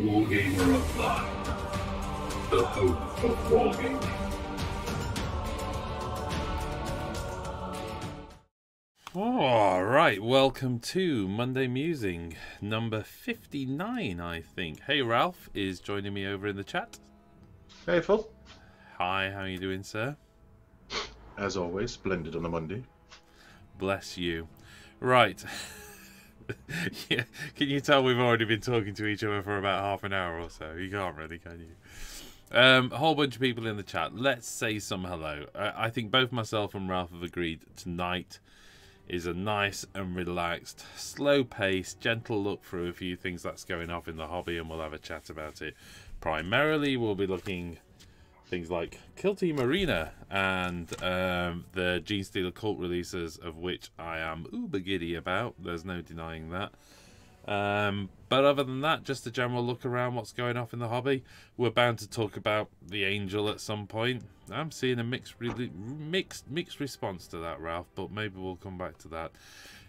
Wargamer Online, the home of wargaming. All right, welcome to Monday Musing, number 59, I think. Hey, Ralph is joining me over in the chat. Hey, Phil. Hi, how are you doing, sir? As always, splendid on a Monday. Bless you. Right. Yeah, can you tell we've already been talking to each other for about half an hour or so? You can't really, can you? A whole bunch of people in the chat. Let's say some hello. I think both myself and Ralph have agreed tonight is a nice and relaxed, slow-paced, gentle look through a few things that's going off in the hobby, and we'll have a chat about it. Primarily, we'll be looking things like Kill Team Arena and the Genestealer cult releases, of which I am uber giddy about. There's no denying that. But other than that, just a general look around what's going off in the hobby. We're bound to talk about the Angel at some point. I'm seeing a mixed response to that, Ralph, but maybe we'll come back to that.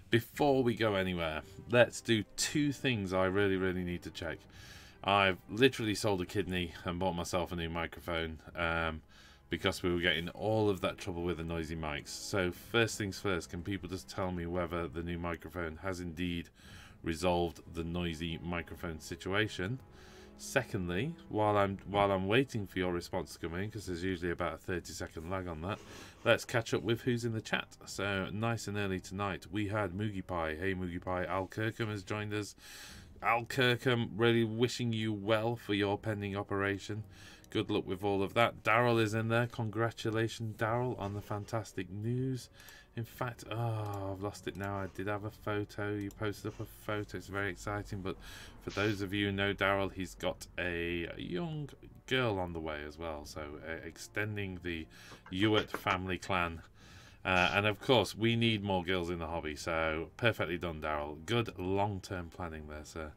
Before we go anywhere, let's do two things I really need to check. I've literally sold a kidney and bought myself a new microphone because we were getting all of that trouble with the noisy mics. So first things first, can people just tell me whether the new microphone has indeed resolved the noisy microphone situation? Secondly, while I'm waiting for your response to come in, because there's usually about a 30-second lag on that, let's catch up with who's in the chat. So nice and early tonight, we had Moogie Pie. Hey Moogie Pie, Al Kirkham has joined us. Al Kirkham, really wishing you well for your pending operation. Good luck with all of that. Daryl is in there. Congratulations, Daryl, on the fantastic news. In fact, I've lost it now. I did have a photo. You posted up a photo. It's very exciting. But for those of you who know Daryl, he's got a young girl on the way as well. So extending the Hewitt family clan. And of course, we need more girls in the hobby. So perfectly done, Daryl. Good long-term planning there, sir.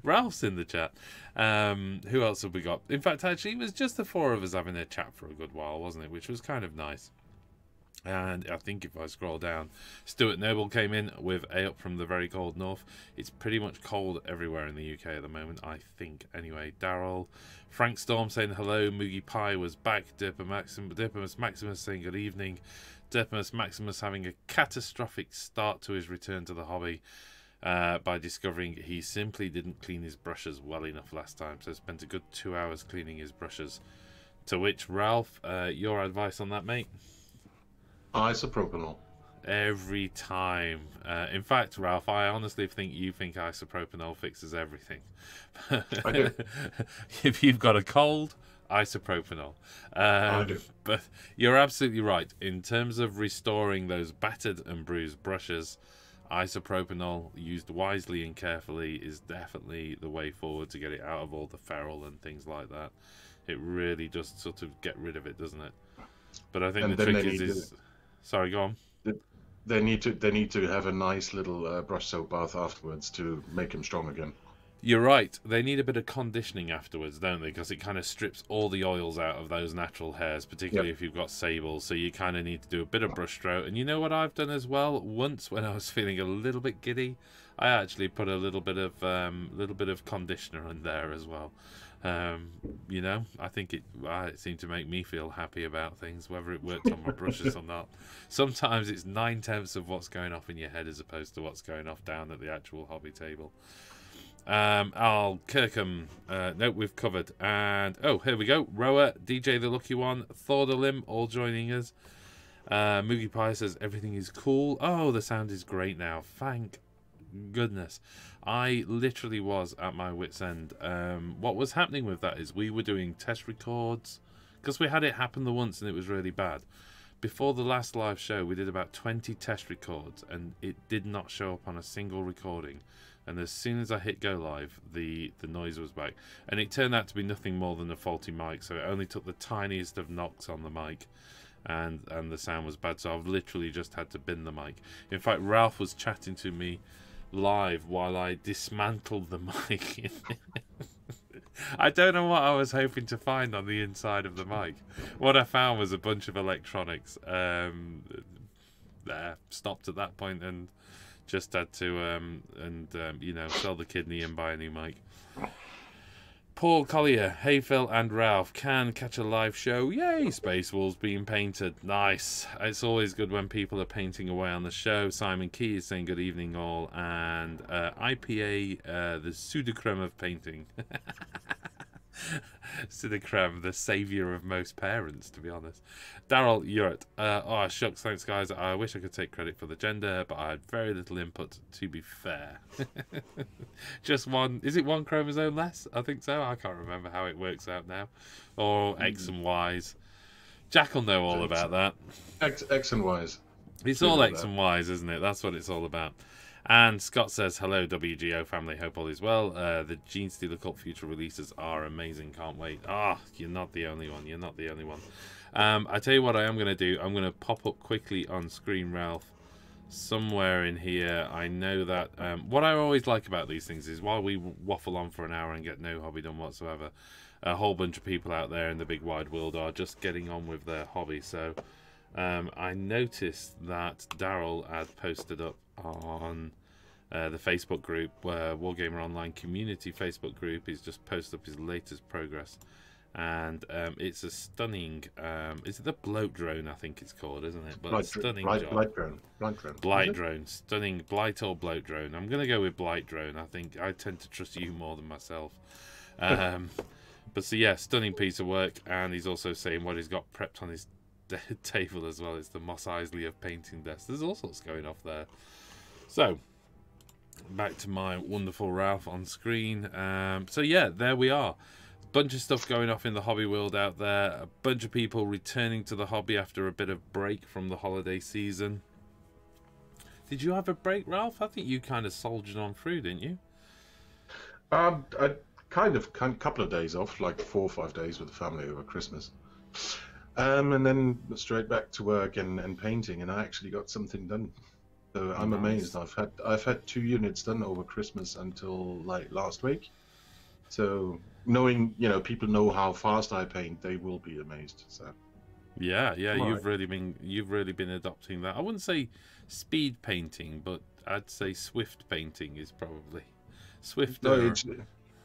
Ralph's in the chat. Who else have we got? In fact, actually, it was just the four of us having a chat for a good while, wasn't it? Which was kind of nice. And I think if I scroll down, Stuart Noble came in with A Up from the Very Cold North. It's pretty much cold everywhere in the UK at the moment, I think. Anyway, Daryl. Frank Storm saying hello. Moogie Pie was back. Derpimus Maximus saying good evening. Derpimus Maximus having a catastrophic start to his return to the hobby by discovering he simply didn't clean his brushes well enough last time. So spent a good 2 hours cleaning his brushes. To which, Ralph, your advice on that, mate? Isopropanol. Every time. In fact, Ralph, I honestly think you think isopropanol fixes everything. I do. If you've got a cold, isopropanol. I do. But you're absolutely right. In terms of restoring those battered and bruised brushes, isopropanol, used wisely and carefully, is definitely the way forward to get it out of all the ferrule and things like that. It really just sort of get rid of it, doesn't it? But I think And the then trick they is... Sorry, go on. They need to have a nice little brush soap bath afterwards to make him strong again. You're right. They need a bit of conditioning afterwards, don't they? Because it kind of strips all the oils out of those natural hairs, particularly if you've got sable. So you kind of need to do a bit of brush stroke. And you know what I've done as well? Once when I was feeling a little bit giddy, I actually put a little bit of conditioner in there as well. You know, I think it seemed to make me feel happy about things, whether it worked on my brushes or not. Sometimes it's 9/10 of what's going off in your head as opposed to what's going off down at the actual hobby table. Al Kirkham, no, we've covered. And here we go. Rower, DJ the Lucky One, Thor the Limb, all joining us. Moogie Pie says everything is cool. Oh, the sound is great now. Thank goodness. I literally was at my wit's end. What was happening with that is we were doing test records because we had it happen the once and it was really bad. Before the last live show, we did about 20 test records and it did not show up on a single recording. And as soon as I hit go live, the noise was back. And it turned out to be nothing more than a faulty mic, so it only took the tiniest of knocks on the mic. And the sound was bad, so I've literally just had to bin the mic. In fact, Ralph was chatting to me live while I dismantled the mic. I don't know what I was hoping to find on the inside of the mic. What I found was a bunch of electronics. There, stopped at that point and Just had to you know, sell the kidney and buy a new mic. Paul Collier, hey Phil and Ralph, can catch a live show. Yay, Space Wolves being painted. Nice. It's always good when people are painting away on the show. Simon Key is saying good evening all. And IPA, the pseudocreme of painting. Pseudocreme, the saviour of most parents, to be honest. Daryl Uritt, oh shucks, thanks guys. I wish I could take credit for the gender, but I had very little input, to be fair. Just one, is it one chromosome less? I think so. I can't remember how it works out now. Or X and Y's. Jack will know all about that. X and Y's. It's all X and Y's, isn't it? That's what it's all about. And Scott says, hello, WGO family. Hope all is well. The Genestealer Cult Future releases are amazing. Can't wait. You're not the only one. You're not the only one. I tell you what I am going to do. I'm going to pop up quickly on screen, Ralph, somewhere in here. I know that what I always like about these things is while we waffle on for an hour and get no hobby done whatsoever, a whole bunch of people out there in the big wide world are just getting on with their hobby. So I noticed that Daryl had posted up on the Facebook group, Wargamer Online Community Facebook group. He's just posted up his latest progress, and it's a stunning. Is it the bloat drone? I think it's called, isn't it? But stunning job. Blight drone, stunning blight or bloat drone. I'm gonna go with blight drone. I think I tend to trust you more than myself. But so yeah, stunning piece of work, and he's also saying what he's got prepped on his table as well. It's the Moss Isley of painting desks. There's all sorts going off there. So back to my wonderful Ralph on screen. So yeah, there we are. Bunch of stuff going off in the hobby world out there. A bunch of people returning to the hobby after a bit of break from the holiday season. Did you have a break, Ralph? I think you kind of soldiered on through, didn't you? I kind of couple of days off, like 4 or 5 days with the family over Christmas. And then straight back to work and painting, and I actually got something done. So I'm amazed. I've had 2 units done over Christmas until like last week. So knowing, you know, people know how fast I paint, they will be amazed. So yeah, you've really been adopting that. I wouldn't say speed painting, but I'd say swift painting is probably swift. No,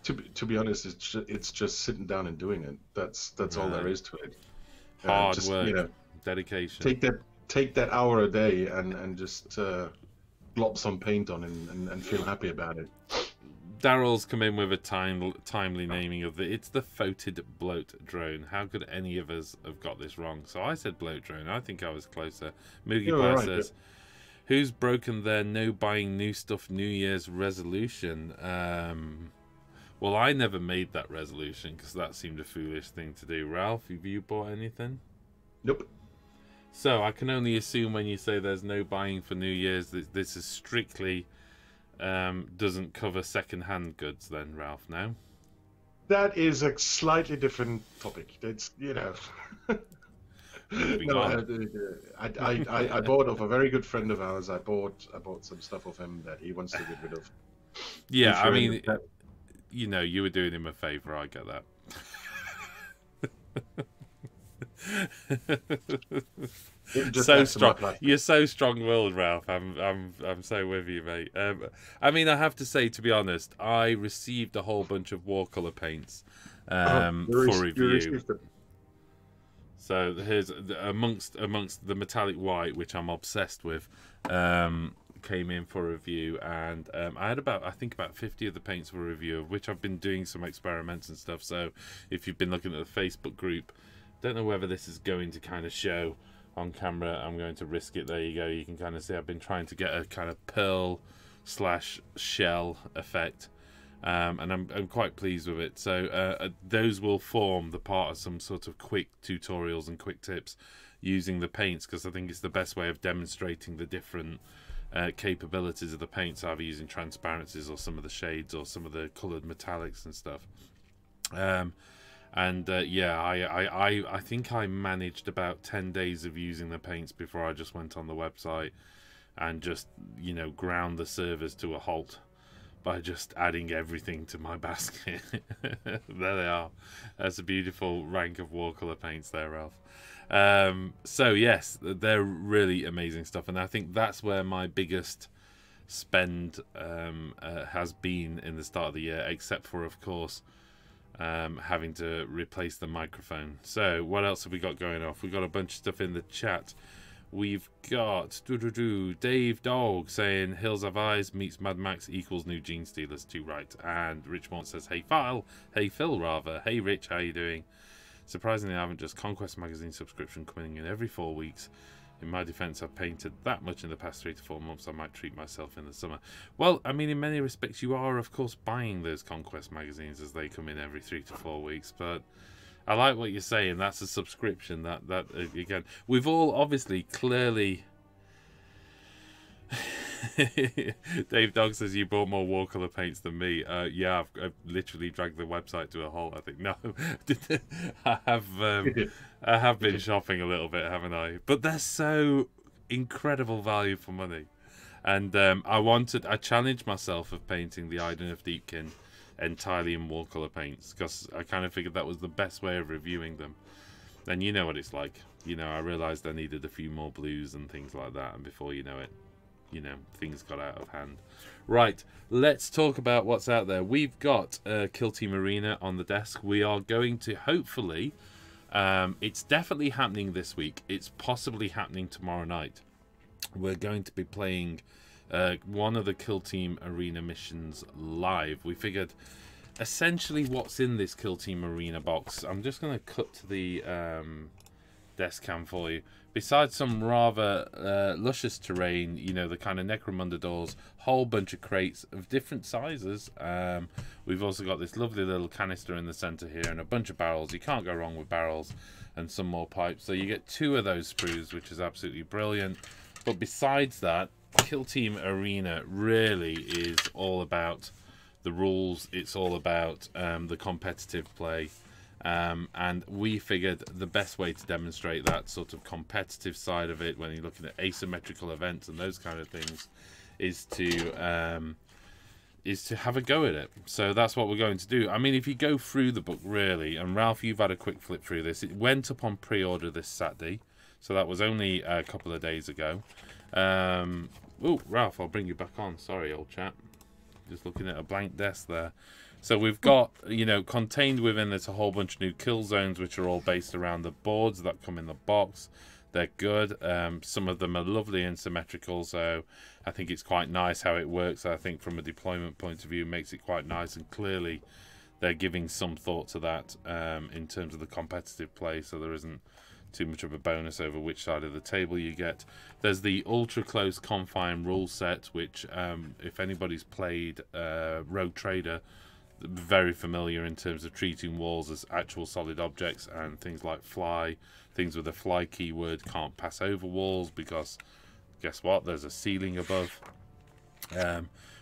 to be honest, it's just sitting down and doing it. That's all there is to it. Hard work, you know, dedication. Take that hour a day and just glop some paint on and feel happy about it. Daryl's come in with a timely naming of it's the Foated Bloat Drone. How could any of us have got this wrong? So I said Bloat Drone. I think I was closer. Moogie Blair says, who's broken their no buying new stuff New Year's resolution? Well, I never made that resolution because that seemed a foolish thing to do. Ralph, have you bought anything? Nope. So I can only assume when you say there's no buying for New Year's, this is strictly doesn't cover second-hand goods then, Ralph, no? That is a slightly different topic. It's, you know... No, I bought off a very good friend of ours. I bought some stuff off him that he wants to get rid of. Yeah, I mean, you know, you were doing him a favour. I get that. So strong. You're so strong-willed, Ralph. I'm so with you, mate. I mean, I have to say, to be honest, I received a whole bunch of watercolor paints for review. So here's amongst the metallic white, which I'm obsessed with, came in for review, and I had about 50 of the paints for review, of which I've been doing some experiments and stuff. So if you've been looking at the Facebook group, don't know whether this is going to kind of show on camera. I'm going to risk it. There you go. You can kind of see I've been trying to get a kind of pearl / shell effect. And I'm quite pleased with it. So those will form the part of some sort of quick tutorials and quick tips using the paints, because I think it's the best way of demonstrating the different capabilities of the paints, either using transparencies or some of the shades or some of the coloured metallics and stuff. Yeah, I think I managed about 10 days of using the paints before I just went on the website and just, you know, ground the servers to a halt by just adding everything to my basket. There they are. That's a beautiful rank of watercolor paints there, Ralph. So yes, they're really amazing stuff, and I think that's where my biggest spend has been in the start of the year, except for, of course, having to replace the microphone. So what else have we got going off? We've got a bunch of stuff in the chat. We've got Dave Dog saying Hills Have Eyes meets Mad Max equals new Genestealers, too right. And Richmond says, hey Phil rather. Hey Rich, how you doing? Surprisingly, I haven't just Conquest magazine subscription coming in every 4 weeks. In my defense, I've painted that much in the past 3 to 4 months. I might treat myself in the summer. Well, I mean, in many respects, you are, of course, buying those Conquest magazines as they come in every 3 to 4 weeks. But I like what you're saying. That's a subscription. That again, we've all obviously clearly. Dave Dog says you bought more watercolor paints than me. Yeah, I've literally dragged the website to a halt. I think no, I have been shopping a little bit, haven't I? But they're so incredible value for money, and I challenged myself of painting the Iden of Deepkin entirely in watercolor paints because I kind of figured that was the best way of reviewing them. And you know what it's like. You know, I realised I needed a few more blues and things like that, and before you know it, you know, things got out of hand. Right, let's talk about what's out there. We've got Kill Team Arena on the desk. We are going to hopefully, it's definitely happening this week. It's possibly happening tomorrow night. We're going to be playing one of the Kill Team Arena missions live. We figured essentially what's in this Kill Team Arena box. I'm just going to cut to the desk cam for you. Besides some rather luscious terrain, you know, the kind of Necromunda doors, whole bunch of crates of different sizes. We've also got this lovely little canister in the center here and a bunch of barrels. You can't go wrong with barrels, and some more pipes. So you get 2 of those sprues, which is absolutely brilliant. But besides that, Kill Team Arena really is all about the rules. It's all about the competitive play. And we figured the best way to demonstrate that sort of competitive side of it when you're looking at asymmetrical events and those kind of things is to have a go at it. So that's what we're going to do. I mean, if you go through the book really, and Ralph, you've had a quick flip through this. It went up on pre-order this Saturday, so that was only a couple of days ago. Oh, Ralph, I'll bring you back on. Sorry, old chap. Just looking at a blank desk there. So we've got, you know, contained within this a whole bunch of new kill zones, which are all based around the boards that come in the box. They're good. Some of them are lovely and symmetrical, so I think it's quite nice how it works. I think from a deployment point of view, it makes it quite nice, and clearly they're giving some thought to that in terms of the competitive play, so there isn't too much of a bonus over which side of the table you get. There's the ultra close confine rule set, which if anybody's played Rogue Trader, very familiar in terms of treating walls as actual solid objects, and things like things with a fly keyword can't pass over walls because guess what, there's a ceiling above,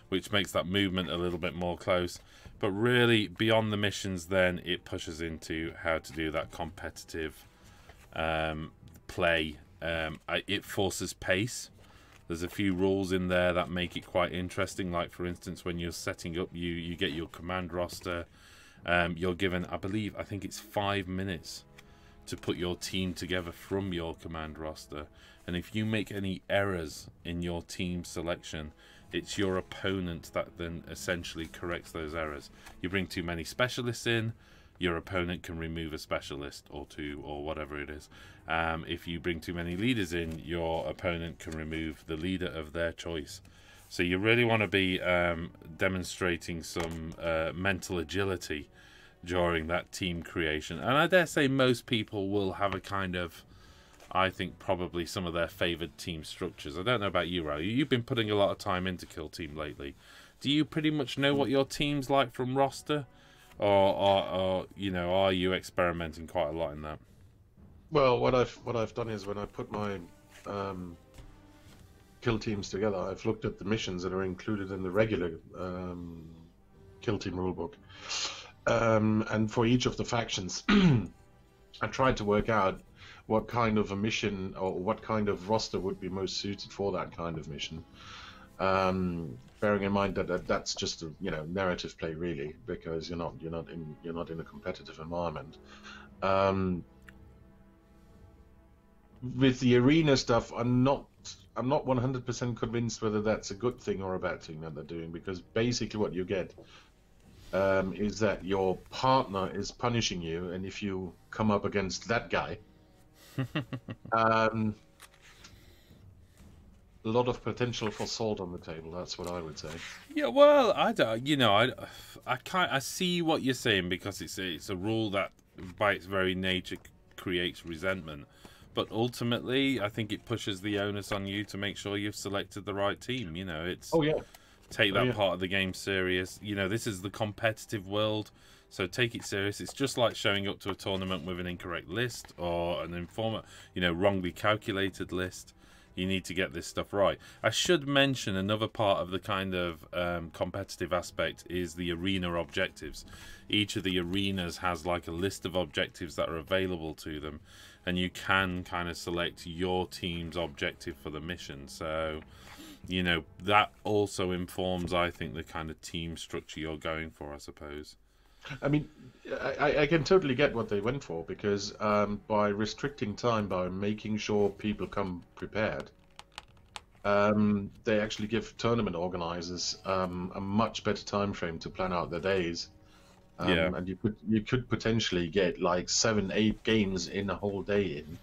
which makes that movement a little bit more close. But really beyond the missions, then it pushes into how to do that competitive play. It forces pace. There's a few rules in there that make it quite interesting. Like, for instance, when you're setting up, you get your command roster. You're given, I think it's 5 minutes to put your team together from your command roster. And if you make any errors in your team selection, it's your opponent that then essentially corrects those errors. You bring too many specialists in, your opponent can remove a specialist or 2 or whatever it is. If you bring too many leaders in, your opponent can remove the leader of their choice. So you really want to be demonstrating some mental agility during that team creation. And I dare say most people will have a kind of, I think probably some of their favoured team structures. I don't know about you, Ray. You've been putting a lot of time into Kill Team lately. Do you pretty much know what your team's like from roster? Or you know, are you experimenting quite a lot in that? Well, what I've done is when I put my kill teams together, I've looked at the missions that are included in the regular kill team rulebook, and for each of the factions, I tried to work out what kind of a mission or what kind of roster would be most suited for that kind of mission. Bearing in mind that that's just a narrative play really, because you're not in a competitive environment. With the arena stuff, I'm not I'm not 100% convinced whether that's a good thing or a bad thing that they're doing, because basically what you get is that your partner is punishing you, and if you come up against that guy, a lot of potential for salt on the table. That's what I would say. Yeah, well, I don't. I see what you're saying, because it's a rule that, by its very nature, creates resentment. But ultimately, I think it pushes the onus on you to make sure you've selected the right team. It's take that part of the game serious. This is the competitive world, so take it serious. It's just like showing up to a tournament with an incorrect list or an wrongly calculated list. You need to get this stuff right. I should mention another part of the kind of competitive aspect is the arena objectives. Each of the arenas has like a list of objectives that are available to them, and you can kind of select your team's objective for the mission. So, that also informs, I think, the kind of team structure you're going for, I suppose. I mean, I can totally get what they went for, because by restricting time, by making sure people come prepared, they actually give tournament organizers a much better time frame to plan out their days. And you could potentially get like 7-8 games in a whole day in,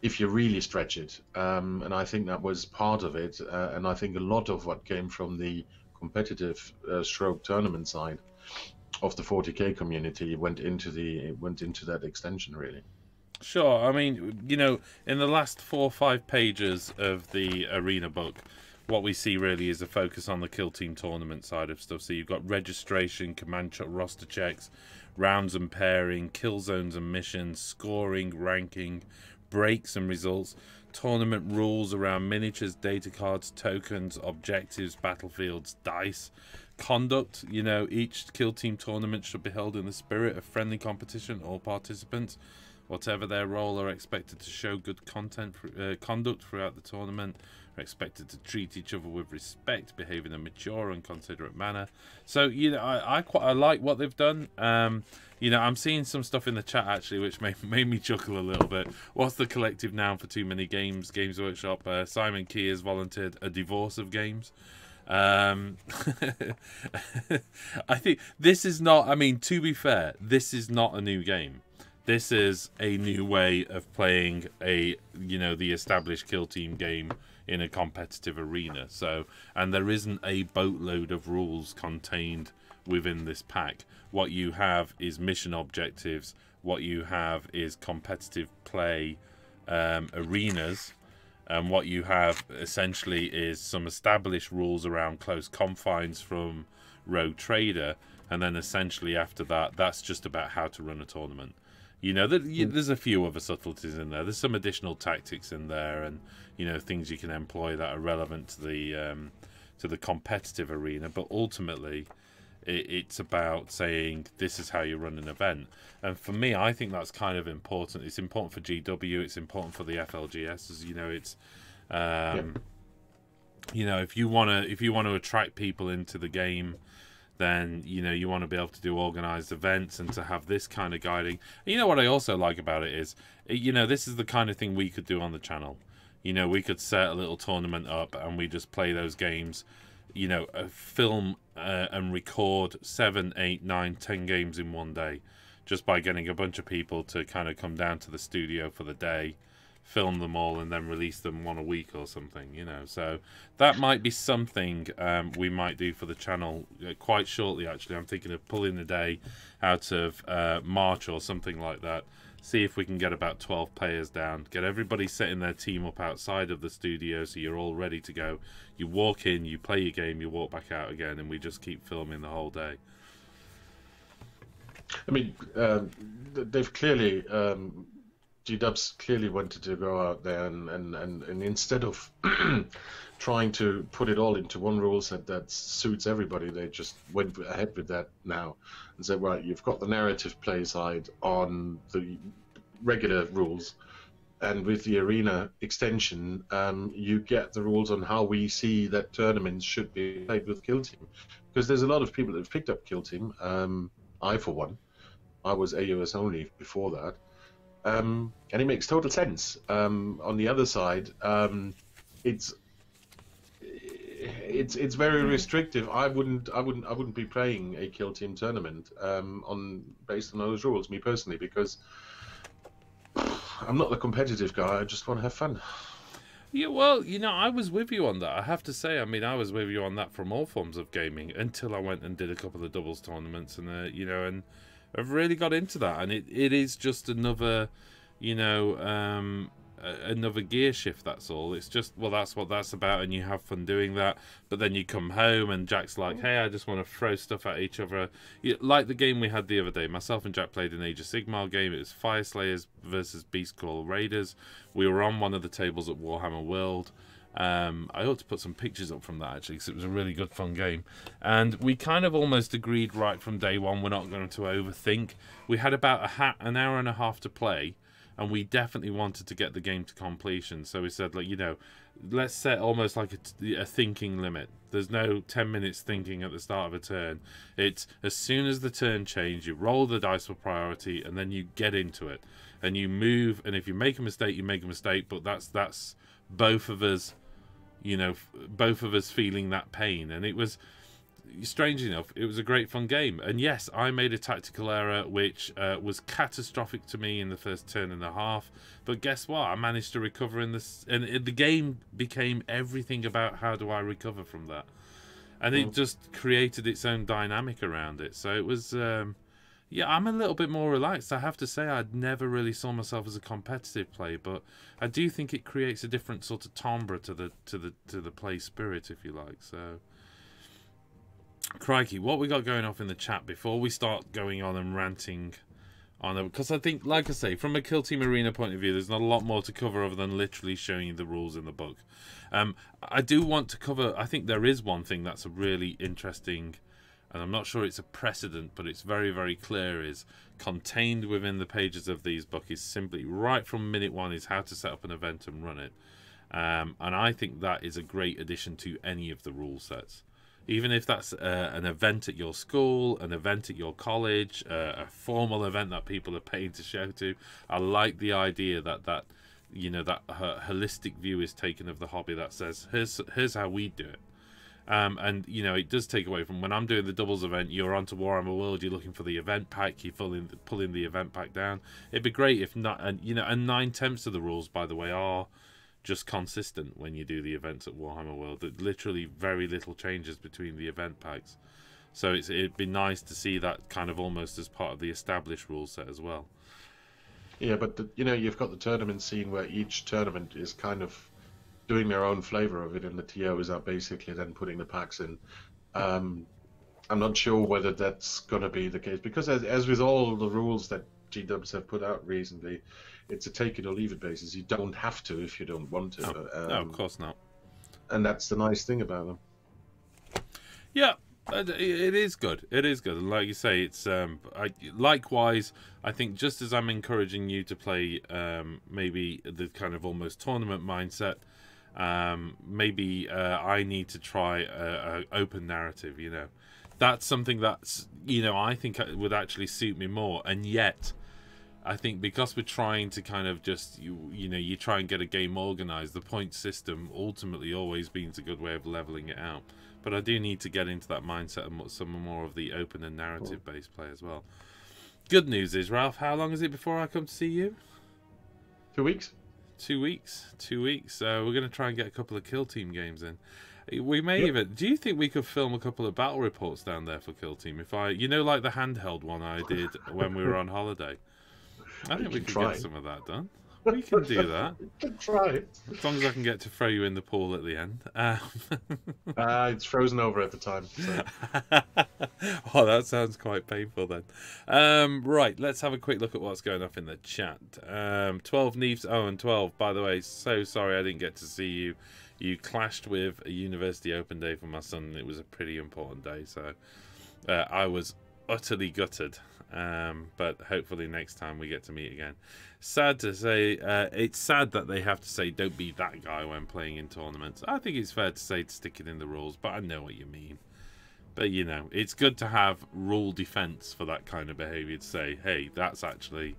if you really stretch it. And I think that was part of it. And I think a lot of what came from the competitive stroke tournament side of the 40k community went into that extension, really. Sure. I mean, in the last 4 or 5 pages of the arena book, what we see really is a focus on the kill team tournament side of stuff. So you've got registration, command roster checks, rounds and pairing, kill zones and missions, scoring, ranking, breaks and results, tournament rules around miniatures, data cards, tokens, objectives, battlefields, dice, conduct. Each kill team tournament should be held in the spirit of friendly competition. All participants, whatever their role, are expected to show good conduct throughout the tournament, are expected to treat each other with respect, behave in a mature and considerate manner. So, I like what they've done. I'm seeing some stuff in the chat, actually, which made me chuckle a little bit. What's the collective noun for too many games? Games Workshop. Simon Key has volunteered a divorce of games. I think this is not, to be fair, this is not a new game. This is a new way of playing the established kill team game in a competitive arena. So, and there isn't a boatload of rules contained within this pack. What you have is mission objectives. What you have is competitive play arenas. And what you have essentially is some established rules around close confines from Rogue Trader. And then essentially after that, that's just about how to run a tournament. There's a few other subtleties in there. There's some additional tactics in there, and things you can employ that are relevant to the competitive arena. But ultimately, it's about saying this is how you run an event. And for me, I think that's kind of important. It's important for GW. It's important for the FLGS. As it's if you want to attract people into the game, then you want to be able to do organized events and to have this kind of guiding. And what I also like about it is this is the kind of thing we could do on the channel. We could set a little tournament up and we just play those games, film and record 7, 8, 9, 10 games in one day, just by getting a bunch of people to kind of come down to the studio for the day, film them all, and then release them one a week or something. So that might be something we might do for the channel quite shortly. Actually, I'm thinking of pulling the day out of March or something like that. See if we can get about 12 players down, get everybody setting their team up outside of the studio so you're all ready to go. You walk in, you play your game, you walk back out again, and we just keep filming the whole day. They've clearly G-Dubs clearly wanted to go out there and instead of trying to put it all into one rule set that suits everybody, they just went ahead with that now and said, right, you've got the narrative play side on the regular rules, and with the arena extension, you get the rules on how we see that tournaments should be played with Kill Team. Because there's a lot of people that have picked up Kill Team. I, for one, I was AOS only before that. And it makes total sense. On the other side, it's it's very restrictive. I wouldn't be playing a kill team tournament based on those rules, me personally, because I'm not the competitive guy. I just want to have fun. Yeah, well, you know, I was with you on that. I have to say, I mean, I was with you on that from all forms of gaming until I went and did a couple of doubles tournaments, and you know, and I've really got into that. And it is just another, you know, another gear shift. That's all. It's just, well, that's what that's about, and you have fun doing that. But then you come home, and Jack's like, "Hey, I just want to throw stuff at each other." Like the game we had the other day. Myself and Jack played an Age of Sigmar game. It was Fire Slayers versus Beastclaw Raiders. We were on one of the tables at Warhammer World. I ought to put some pictures up from that, actually, because it was a really good, fun game. And we kind of almost agreed right from day one we're not going to overthink. We had about an hour and a half to play, and we definitely wanted to get the game to completion. So we said, like, you know, let's set almost like a thinking limit. There's no 10 minutes thinking at the start of a turn. It's as soon as the turn changes, you roll the dice for priority, and then you get into it. And you move, and if you make a mistake, you make a mistake, but that's both of us, you know, both of us feeling that pain. And it was, strangely enough, it was a great fun game. And yes, I made a tactical error which was catastrophic to me in the first turn and a half, but guess what, I managed to recover in this, and the game became everything about how do I recover from that, and it just created its own dynamic around it. So it was yeah, I'm a little bit more relaxed. I have to say, I'd never really saw myself as a competitive player, but I do think it creates a different sort of timbre to the play spirit, if you like. So, crikey, what we got going off in the chat before we start going on and ranting on it? Because I think, like I say, from a Kill Team Arena point of view, there's not a lot more to cover other than literally showing you the rules in the book. I do want to cover, I think there is one thing that's a really interesting, and I'm not sure it's a precedent, but it's very, very clear, is contained within the pages of these books is simply, right from minute one, is how to set up an event and run it. And I think that is a great addition to any of the rule sets. Even if that's an event at your school, an event at your college, a formal event that people are paying to show to. I like the idea that you know, that holistic view is taken of the hobby that says, here's how we do it. And you know, it does take away from when I'm doing the doubles event, you're onto Warhammer World, you're looking for the event pack, you're pulling the event pack down. It'd be great if not, and you know, and 9/10 of the rules, by the way, are just consistent when you do the events at Warhammer World. That literally very little changes between the event packs. So it'd be nice to see that kind of almost as part of the established rule set as well. Yeah, but you know, you've got the tournament scene where each tournament is kind of doing their own flavour of it, and the TOs are basically then putting the packs in. I'm not sure whether that's going to be the case, because as with all the rules that G-Dubs have put out recently, it's a take it or leave it basis. You don't have to if you don't want to. No, of course not. And that's the nice thing about them. Yeah, it is good. It is good. And like you say, it's likewise, I think just as I'm encouraging you to play maybe the kind of almost tournament mindset, maybe I need to try a open narrative, you know. That's something that's, you know, I think would actually suit me more. And yet, I think because we're trying to kind of just, you know, you try and get a game organized, the point system ultimately always being a good way of leveling it out. But I do need to get into that mindset and some more of the open and narrative-based play as well. Good news is, Ralph, how long is it before I come to see you? 2 weeks. 2 weeks. 2 weeks. So we're going to try and get a couple of Kill Team games in. We may even... Do you think we could film a couple of battle reports down there for Kill Team? If I... You know, like the handheld one I did when we were on holiday? I think we could get some of that done. We can do that. We can try it. As long as I can get to throw you in the pool at the end. It's frozen over at the time. So. Oh, that sounds quite painful then. Right, let's have a quick look at what's going on in the chat. 12 Neefs. Oh, and 12, by the way, so sorry I didn't get to see you. You clashed with a university open day for my son, and it was a pretty important day, so I was utterly gutted. But hopefully next time we get to meet again. Sad to say, it's sad that they have to say don't be that guy when playing in tournaments. I think it's fair to say to stick it in the rules, but I know what you mean. But you know, it's good to have rule defense for that kind of behavior, to say, hey, that's actually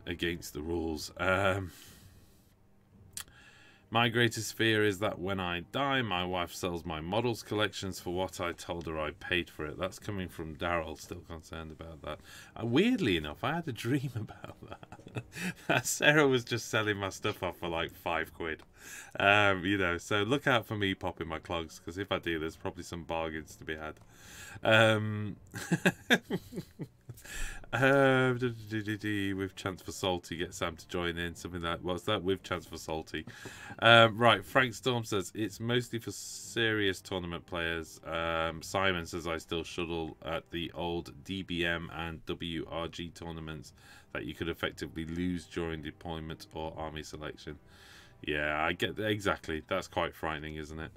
against the rules. My greatest fear is that when I die, my wife sells my models collections for what I told her I paid for it. That's coming from Daryl, still concerned about that. Weirdly enough, I had a dream about that. That Sarah was just selling my stuff off for like £5. You know, so look out for me popping my clogs, because if I do, there's probably some bargains to be had. With chance for salty, get Sam to join in, something like what's that, with chance for salty. Right, Frank Storm says it's mostly for serious tournament players. Simon says I still shuttle at the old DBM and WRG tournaments that you could effectively lose during deployment or army selection. Yeah, I get that. Exactly, that's quite frightening, isn't it?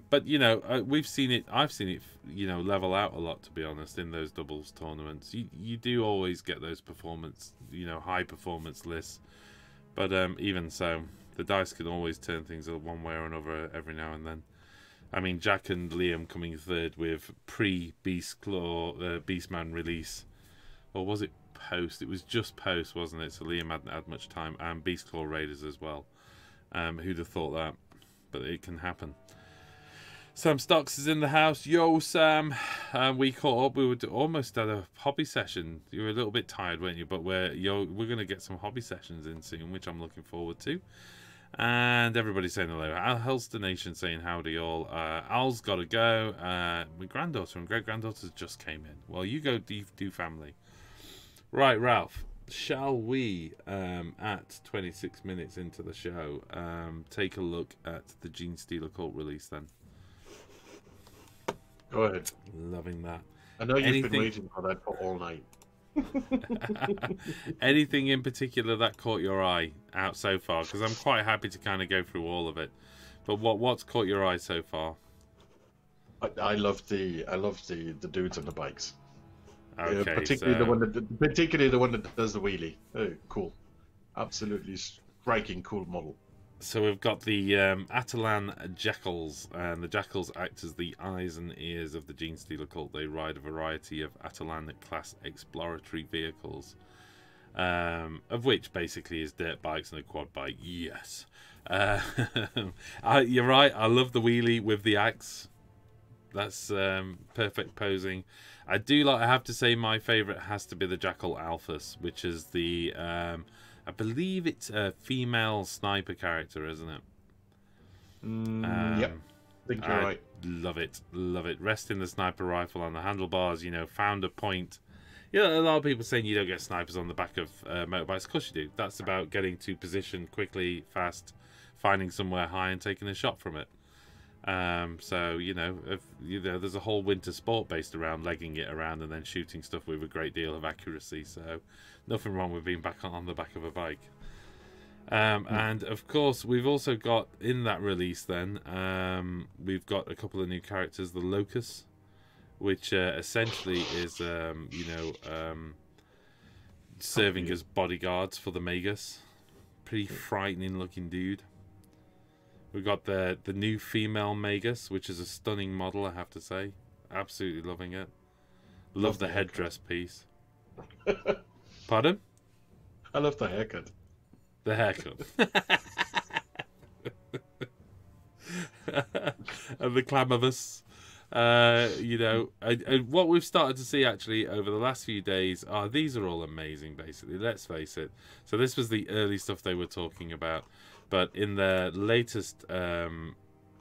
But you know, we've seen it. I've seen it, you know, level out a lot, to be honest, in those doubles tournaments. You do always get those performance, you know, high performance lists. But even so, the dice can always turn things one way or another every now and then. I mean, Jack and Liam coming third with pre-Beast Claw, Beastman release, or was it post? It was just post, wasn't it? So Liam hadn't had much time, and Beast Claw Raiders as well. Who'd have thought that? But it can happen. Sam Stocks is in the house. Yo, Sam. We caught up. We were almost at a hobby session. You were a little bit tired, weren't you? But we're going to get some hobby sessions in soon, which I'm looking forward to. And everybody's saying hello. Al Helster Nation saying howdy all. Al's got to go. My granddaughter and great-granddaughter just came in. Well, you go do family. Right, Ralph. Shall we, at 26 minutes into the show, take a look at the Genestealer cult release then? Go ahead. Loving that. I know you've been waiting for that for all night. Anything in particular that caught your eye out so far? Because I'm quite happy to kind of go through all of it. But what's caught your eye so far? I love the dudes on the bikes. Okay, particularly the one that does the wheelie. Oh, cool. Absolutely striking, cool model. So we've got the Atalan Jackals, and the Jackals act as the eyes and ears of the Genestealer cult. They ride a variety of Atalan-class exploratory vehicles, of which basically is dirt bikes and a quad bike. Yes. You're right, I love the wheelie with the axe. That's perfect posing. I have to say my favourite has to be the Jackal Alphas, which is the... I believe it's a female sniper character, isn't it? Yep. I think you're right. Love it. Love it. Resting the sniper rifle on the handlebars, you know, found a point. Yeah, a lot of people saying you don't get snipers on the back of motorbikes. Of course you do. That's about getting to position quickly, fast, finding somewhere high and taking a shot from it. So, you know, there's a whole winter sport based around legging it around and then shooting stuff with a great deal of accuracy. So, nothing wrong with being back on the back of a bike. And, of course, we've also got, in that release then, we've got a couple of new characters. The Locust, which essentially is, serving as bodyguards for the Magus. Pretty frightening looking dude. We've got the new female Magus, which is a stunning model, I have to say. Absolutely loving it. Love the headdress piece. Pardon? I love the haircut. The haircut. And the Clamavus. You know, what we've started to see actually over the last few days are these are all amazing, basically. Let's face it. So this was the early stuff they were talking about. But in the latest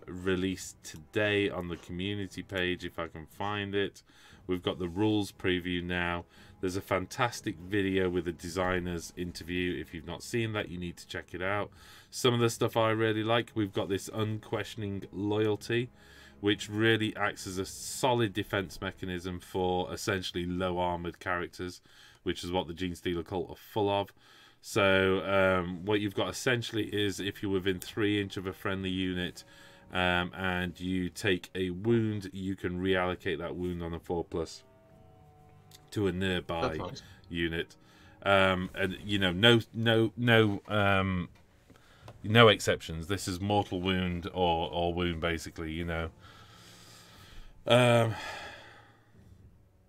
release today on the community page, if I can find it, we've got the rules preview now. There's a fantastic video with the designer's interview. If you've not seen that, you need to check it out. Some of the stuff I really like, we've got this unquestioning loyalty, which really acts as a solid defense mechanism for essentially low armored characters, which is what the Genestealer cult are full of. So what you've got essentially is if you're within 3 inches of a friendly unit and you take a wound, you can reallocate that wound on a 4+ to a nearby unit. And you know, no exceptions. This is mortal wound or wound, basically. You know.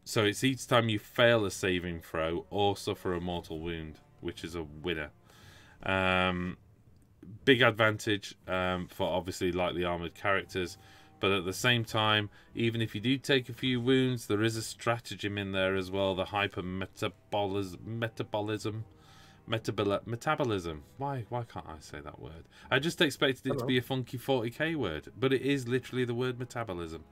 So it's each time you fail a saving throw or suffer a mortal wound, which is a winner. big advantage for obviously lightly armored characters. But at the same time, even if you do take a few wounds, there is a stratagem in there as well. The metabolism. Why can't I say that word? I just expected it to be a funky 40k word, but it is literally the word metabolism.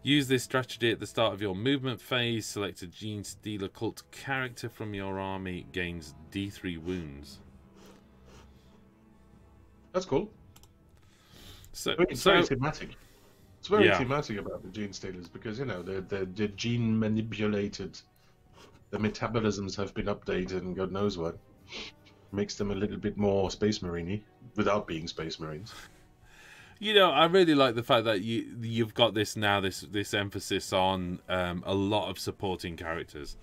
Use this strategy at the start of your movement phase. Select a Genestealer cult character from your army. Gains D3 wounds. That's cool. So it's very thematic. It's very thematic about the Genestealers because, you know, they're gene manipulated. The metabolisms have been updated and God knows what. Makes them a little bit more Space Marine-y without being Space Marines. You know, I really like the fact that you've got this now, this emphasis on a lot of supporting characters.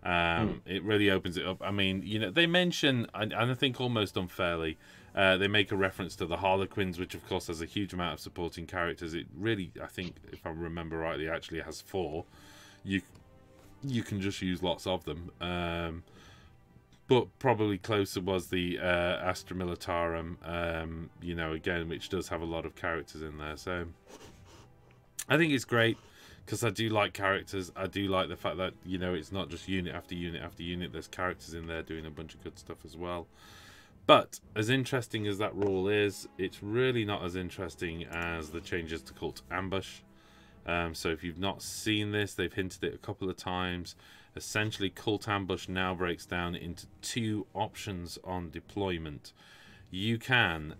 It really opens it up. I mean, you know, they mention, and I think almost unfairly, they make a reference to the Harlequins, which of course has a huge amount of supporting characters. It really, I think, if I remember rightly, actually has 4. You can just use lots of them. But probably closer was the Astra Militarum, you know, again, which does have a lot of characters in there. So I think it's great because I do like characters. I do like the fact that, you know, it's not just unit after unit after unit. There's characters in there doing a bunch of good stuff as well. But as interesting as that rule is, it's really not as interesting as the changes to Cult Ambush. So if you've not seen this, they've hinted it a couple of times. Essentially, Cult Ambush now breaks down into 2 options on deployment. You can,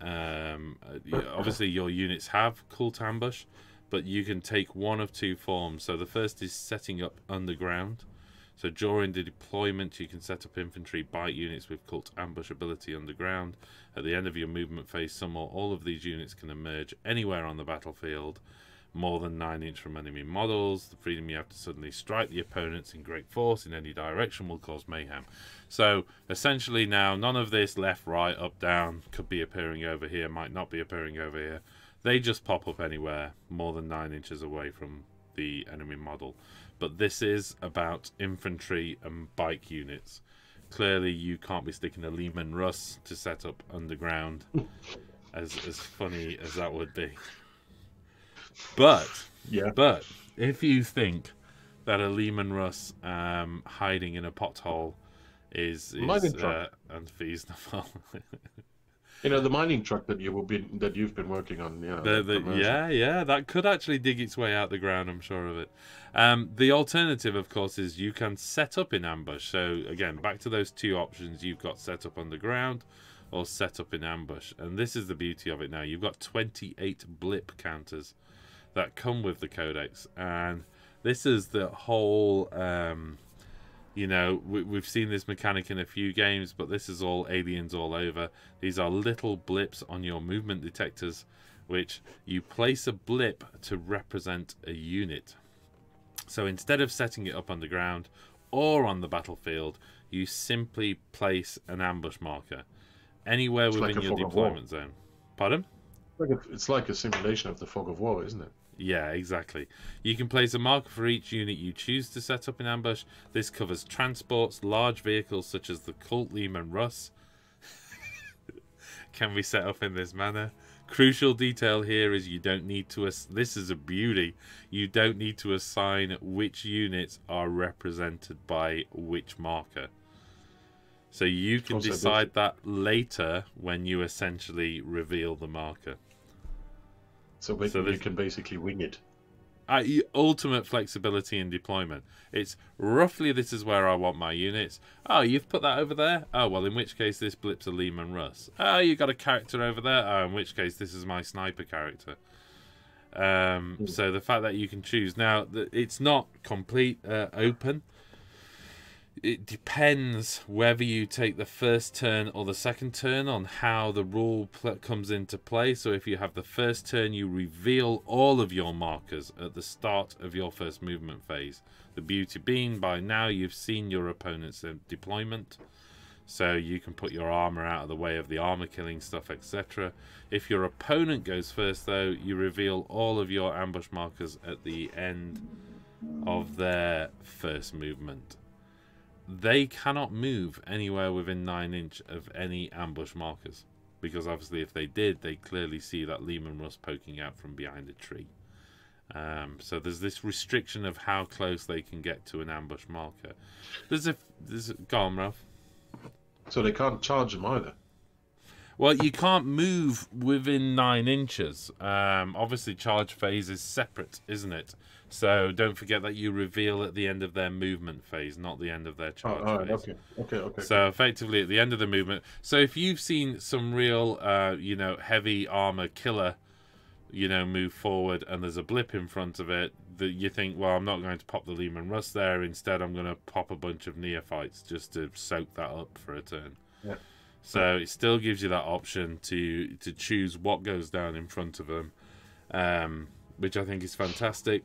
obviously your units have Cult Ambush, but you can take one of 2 forms. So the first is setting up underground. So during the deployment, you can set up infantry bite units with Cult Ambush ability underground. At the end of your movement phase, some or all of these units can emerge anywhere on the battlefield, more than 9 inches from enemy models. The freedom you have to suddenly strike the opponents in great force in any direction will cause mayhem. So essentially now, none of this left, right, up, down could be appearing over here, might not be appearing over here. They just pop up anywhere more than 9 inches away from the enemy model. But this is about infantry and bike units. Clearly, you can't be sticking a Lehman Russ to set up underground, as funny as that would be. But if you think that a Lehman Russ hiding in a pothole is unfeasible. You know, the mining truck that you've been working on. You know, that could actually dig its way out the ground. I'm sure of it. The alternative, of course, is you can set up in ambush. So again, back to those 2 options. You've got set up underground or set up in ambush, and this is the beauty of it. Now you've got 28 blip counters that come with the codex, and this is the whole. You know, we've seen this mechanic in a few games, but this is all aliens all over. These are little blips on your movement detectors, which you place a blip to represent a unit. So instead of setting it up underground or on the battlefield, you simply place an ambush marker anywhere within your deployment zone. Pardon? It's like a simulation of the fog of war, isn't it? Yeah, exactly. You can place a marker for each unit you choose to set up in ambush. This covers transports, large vehicles such as the Cult Lehman Russ can be set up in this manner. Crucial detail here is you don't need to... This is a beauty. You don't need to assign which units are represented by which marker. So you can decide that later when you essentially reveal the marker. So you can basically wing it. Ultimate flexibility in deployment. It's roughly, this is where I want my units. Oh, you've put that over there? Oh, well, in which case this blips a Lehman Russ. Oh, you got a character over there? Oh, in which case this is my sniper character. So the fact that you can choose. Now, it's not complete open. It depends whether you take the first turn or the second turn on how the rule comes into play. So if you have the first turn, you reveal all of your markers at the start of your first movement phase. The beauty being, by now you've seen your opponent's deployment, so you can put your armor out of the way of the armor killing stuff, etc. If your opponent goes first, though, you reveal all of your ambush markers at the end of their first movement. They cannot move anywhere within 9 inches of any ambush markers. because obviously if they did, they clearly see that Lehman Russ poking out from behind a tree. So there's this restriction of how close they can get to an ambush marker. Go on, Ralph. So they can't charge them either. Well, you can't move within 9 inches. Obviously, charge phase is separate, isn't it? So don't forget that you reveal at the end of their movement phase, not the end of their charge phase. Okay. So effectively, at the end of the movement. So if you've seen some real, heavy armor killer, move forward, and there's a blip in front of it, that you think, well, I'm not going to pop the Lehman Russ there. Instead, I'm going to pop a bunch of neophytes just to soak that up for a turn. Yeah. So it still gives you that option to choose what goes down in front of them, which I think is fantastic.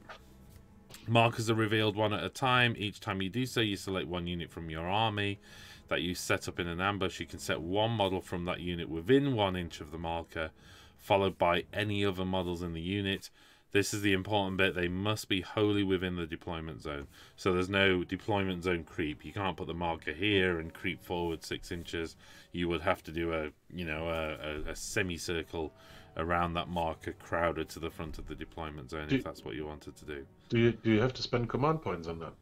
Markers are revealed one at a time. Each time you do so, you select one unit from your army that you set up in an ambush. You can set one model from that unit within 1 inch of the marker, followed by any other models in the unit. This is the important bit. They must be wholly within the deployment zone. So there's no deployment zone creep. You can't put the marker here and creep forward 6 inches. You would have to do a semicircle around that marker, crowded to the front of the deployment zone, if that's what you wanted to do. Do you have to spend command points on that?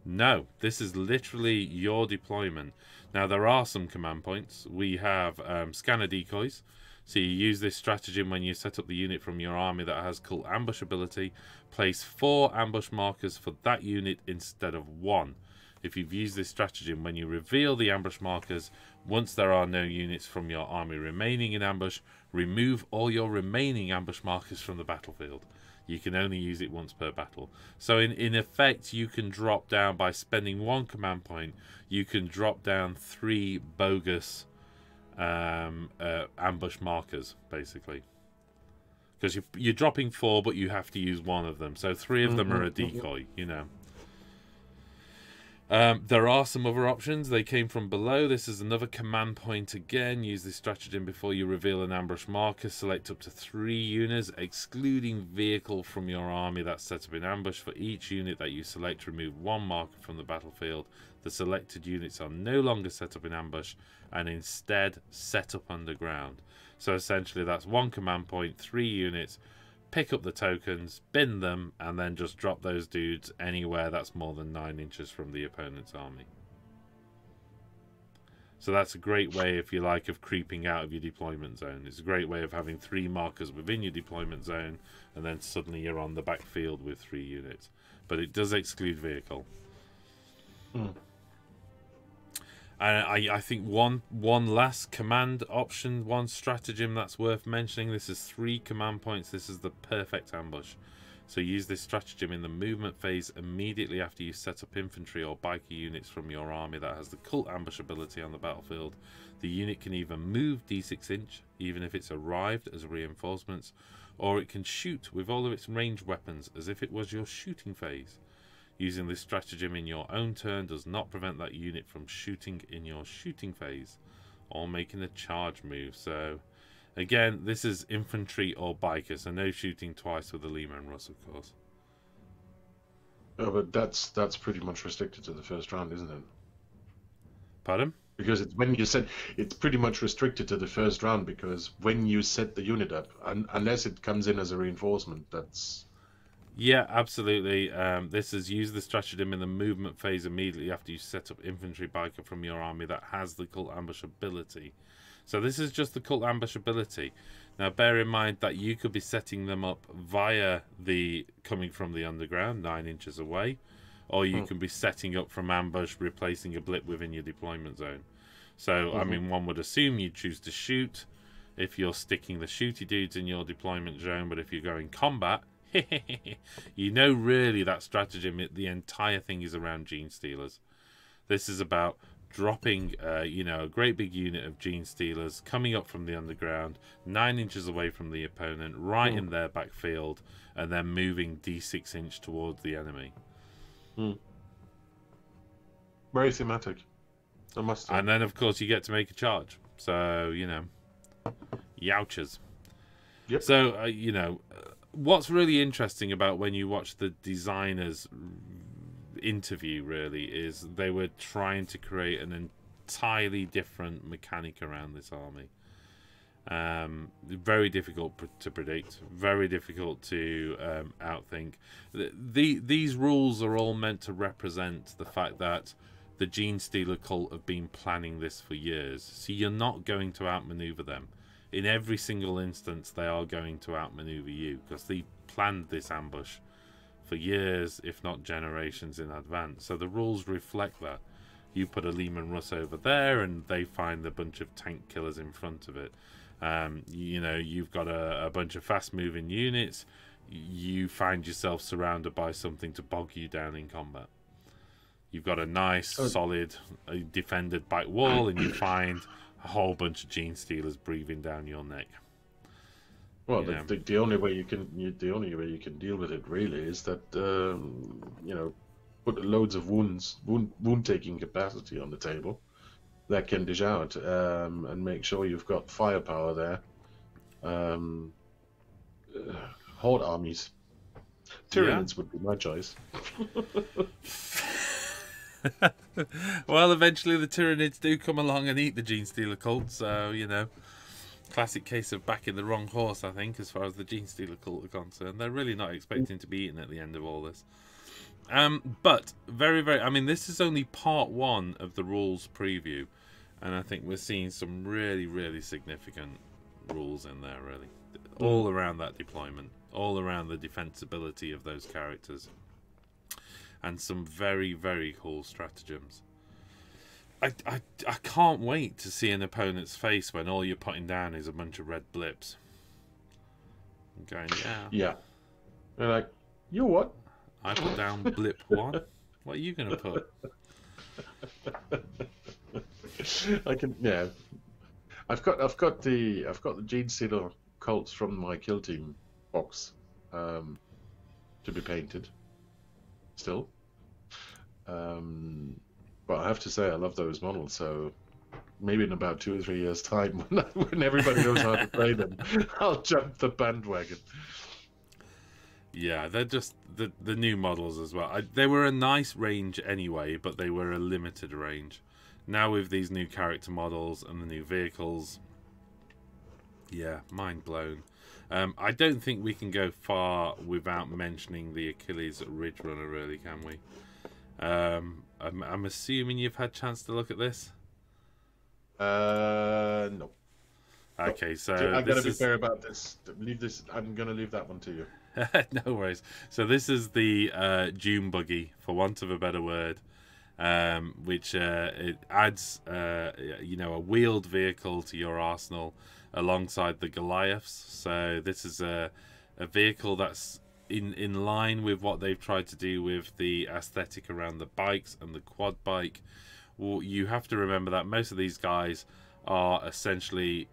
No, this is literally your deployment. Now, there are some command points. We have scanner decoys. So you use this stratagem when you set up the unit from your army that has cult ambush ability. Place 4 ambush markers for that unit instead of 1. If you've used this stratagem, when you reveal the ambush markers, once there are no units from your army remaining in ambush, remove all your remaining ambush markers from the battlefield. You can only use it once per battle. So in effect, you can drop down, by spending 1 command point, you can drop down 3 bogus ambush markers, basically, because you're dropping 4, but you have to use 1 of them, so 3 of them are a decoy. There are some other options. They came from below. This is another command point again. Use this stratagem before you reveal an ambush marker. Select up to 3 units, excluding vehicle, from your army that's set up in ambush. For each unit that you select, remove 1 marker from the battlefield. The selected units are no longer set up in ambush and instead set up underground. So essentially that's 1 command point, 3 units, pick up the tokens, bin them, and then just drop those dudes anywhere that's more than 9 inches from the opponent's army. So that's a great way, if you like, of creeping out of your deployment zone. It's a great way of having 3 markers within your deployment zone, and then suddenly you're on the backfield with 3 units. But it does exclude vehicle. And I think one last command option, one stratagem that's worth mentioning. This is 3 command points. This is the perfect ambush. So use this stratagem in the movement phase immediately after you set up infantry or biker units from your army that has the cult ambush ability on the battlefield. The unit can either move d6 inch, even if it's arrived as reinforcements, or it can shoot with all of its ranged weapons as if it was your shooting phase. Using this stratagem in your own turn does not prevent that unit from shooting in your shooting phase or making a charge move. So, again, this is infantry or biker, so no shooting twice with the Lehman Russ, of course. Oh, but that's pretty much restricted to the first round, isn't it? Pardon? Because it's when you said it's pretty much restricted to the first round, because when you set the unit up, unless it comes in as a reinforcement, that's... Yeah, absolutely. This is use the stratagem in the movement phase immediately after you set up infantry biker from your army that has the cult ambush ability. So this is just the cult ambush ability. Now bear in mind that you could be setting them up via the coming from the underground 9 inches away, or you can be setting up from ambush, replacing a blip within your deployment zone. So I mean, one would assume you'd choose to shoot if you're sticking the shooty dudes in your deployment zone, but if you're going combat, you know, really that stratagem, the entire thing is around Genestealers. This is about dropping a great big unit of Genestealers coming up from the underground 9 inches away from the opponent, right in their backfield, and then moving d6 inch towards the enemy. Very thematic, I must say. And then of course you get to make a charge, so youchers. Yep. So what's really interesting about when you watch the designers interview really is they were trying to create an entirely different mechanic around this army. Very difficult to predict, very difficult to outthink. These rules are all meant to represent the fact that the Genestealer cult have been planning this for years. So you're not going to outmaneuver them. In every single instance, they are going to outmaneuver you, because they planned this ambush for years, if not generations in advance. So the rules reflect that. You put a Lehman Russ over there, and they find a bunch of tank killers in front of it. You know, you've got a bunch of fast-moving units. You find yourself surrounded by something to bog you down in combat. You've got a nice, solid, defended back wall, and you find a whole bunch of Genestealers breathing down your neck. Well, the only way you can deal with it really is that you know, put loads of wound taking capacity on the table that can dish out, and make sure you've got firepower there. Horde armies, Tyranids would be my choice. Well, eventually the Tyranids do come along and eat the Genestealer cult, so, you know, classic case of backing the wrong horse, I think, as far as the Genestealer cult are concerned. They're really not expecting to be eaten at the end of all this. But, very, very... I mean, this is only part one of the rules preview, and I think we're seeing some really, really significant rules in there, really. All around that deployment, all around the defensibility of those characters. And some very, very cool stratagems. I can't wait to see an opponent's face when all you're putting down is a bunch of red blips. I'm going, yeah. They're like, you what? I put down blip 1. What are you going to put? I can, yeah. I've got the Genestealer cults from my kill team box to be painted. Still, but I have to say I love those models. So maybe in about 2 or 3 years' time, when everybody knows how to play them, I'll jump the bandwagon. Yeah, they're just the new models as well. They were a nice range anyway, but they were a limited range. Now with these new character models and the new vehicles, yeah, mind blown. I don't think we can go far without mentioning the Achilles ridgerunner, really, can we? I'm assuming you've had a chance to look at this? No. Okay, so I gotta be fair about this. I'm gonna leave that one to you. No worries. So this is the Dune buggy, for want of a better word, which it adds, you know, a wheeled vehicle to your arsenal alongside the Goliaths. So this is a vehicle that's in line with what they've tried to do with the aesthetic around the bikes and the quad bike. Well, you have to remember that most of these guys are essentially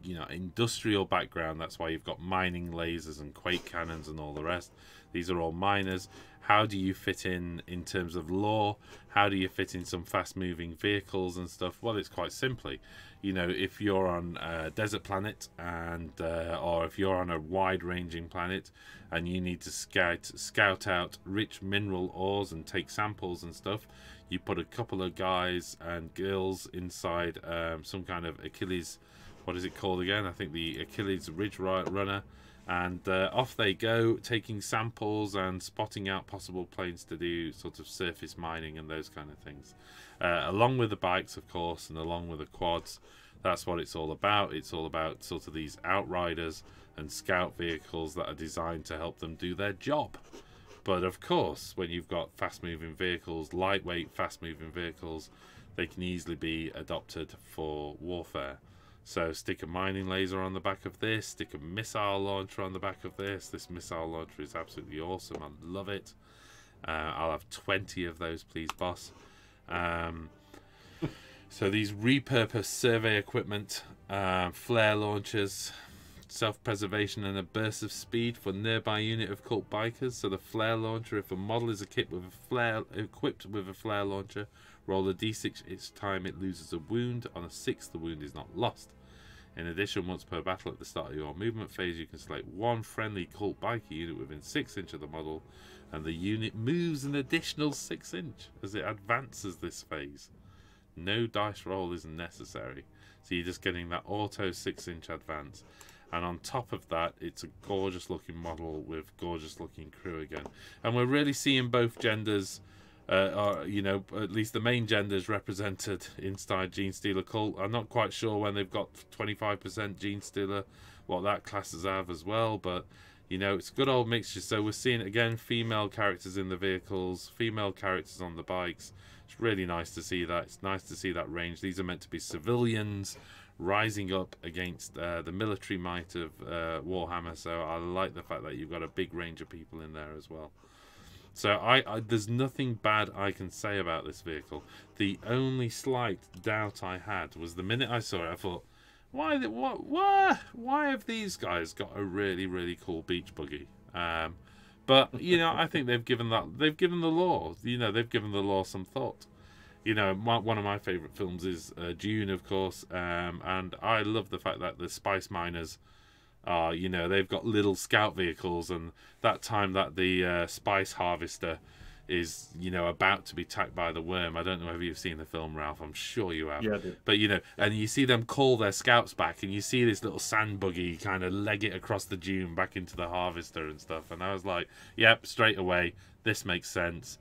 you know, industrial background. That's why you've got mining lasers and quake cannons and all the rest. These are all miners. How do you fit in terms of lore? How do you fit in some fast-moving vehicles and stuff? Well, it's quite simply, you know, if you're on a desert planet and or if you're on a wide-ranging planet and you need to scout out rich mineral ores and take samples and stuff, you put a couple of guys and girls inside some kind of Achilles, what is it called again? I think the Achilles ridgerunner. And off they go, taking samples and spotting out possible planes to do sort of surface mining and those kind of things. Along with the bikes, of course, and along with the quads. That's what it's all about. It's all about sort of these outriders and scout vehicles that are designed to help them do their job. But of course, when you've got fast-moving vehicles, lightweight fast-moving vehicles, they can easily be adopted for warfare. So stick a mining laser on the back of this, stick a missile launcher on the back of this. This missile launcher is absolutely awesome. I love it. I'll have 20 of those, please, boss. So these repurposed survey equipment, flare launchers, self-preservation and a burst of speed for nearby unit of cult bikers. So the flare launcher, if a model is equipped with a flare launcher, roll a d6 each time it loses a wound. On a 6, the wound is not lost. In addition, once per battle at the start of your movement phase, you can select one friendly cult biker unit within 6 inches of the model, and the unit moves an additional 6 inches as it advances this phase. No dice roll is necessary. So you're just getting that auto 6-inch advance. And on top of that, it's a gorgeous looking model with gorgeous looking crew again. And we're really seeing both genders, you know, at least the main genders represented inside Genestealer Cult. I'm not quite sure when they've got 25% Genestealer, what that classes have as well. But, you know, it's a good old mixture. So we're seeing, again, female characters in the vehicles, female characters on the bikes. It's really nice to see that. It's nice to see that range. These are meant to be civilians rising up against the military might of Warhammer, so I like the fact that you've got a big range of people in there as well. So I there's nothing bad I can say about this vehicle. The only slight doubt I had was the minute I saw it, I thought, why have these guys got a really cool beach buggy? But you know, I think they've given the law, you know, they've given the law some thought. You know, one of my favourite films is Dune, of course, and I love the fact that the Spice Miners are, you know, they've got little scout vehicles, and that time that the Spice Harvester is, you know, about to be attacked by the worm. I don't know if you've seen the film, Ralph. I'm sure you have. Yeah, I did. But, you know, and you see them call their scouts back, and you see this little sand buggy kind of leg it across the dune back into the Harvester and stuff. And I was like, yep, straight away, this makes sense.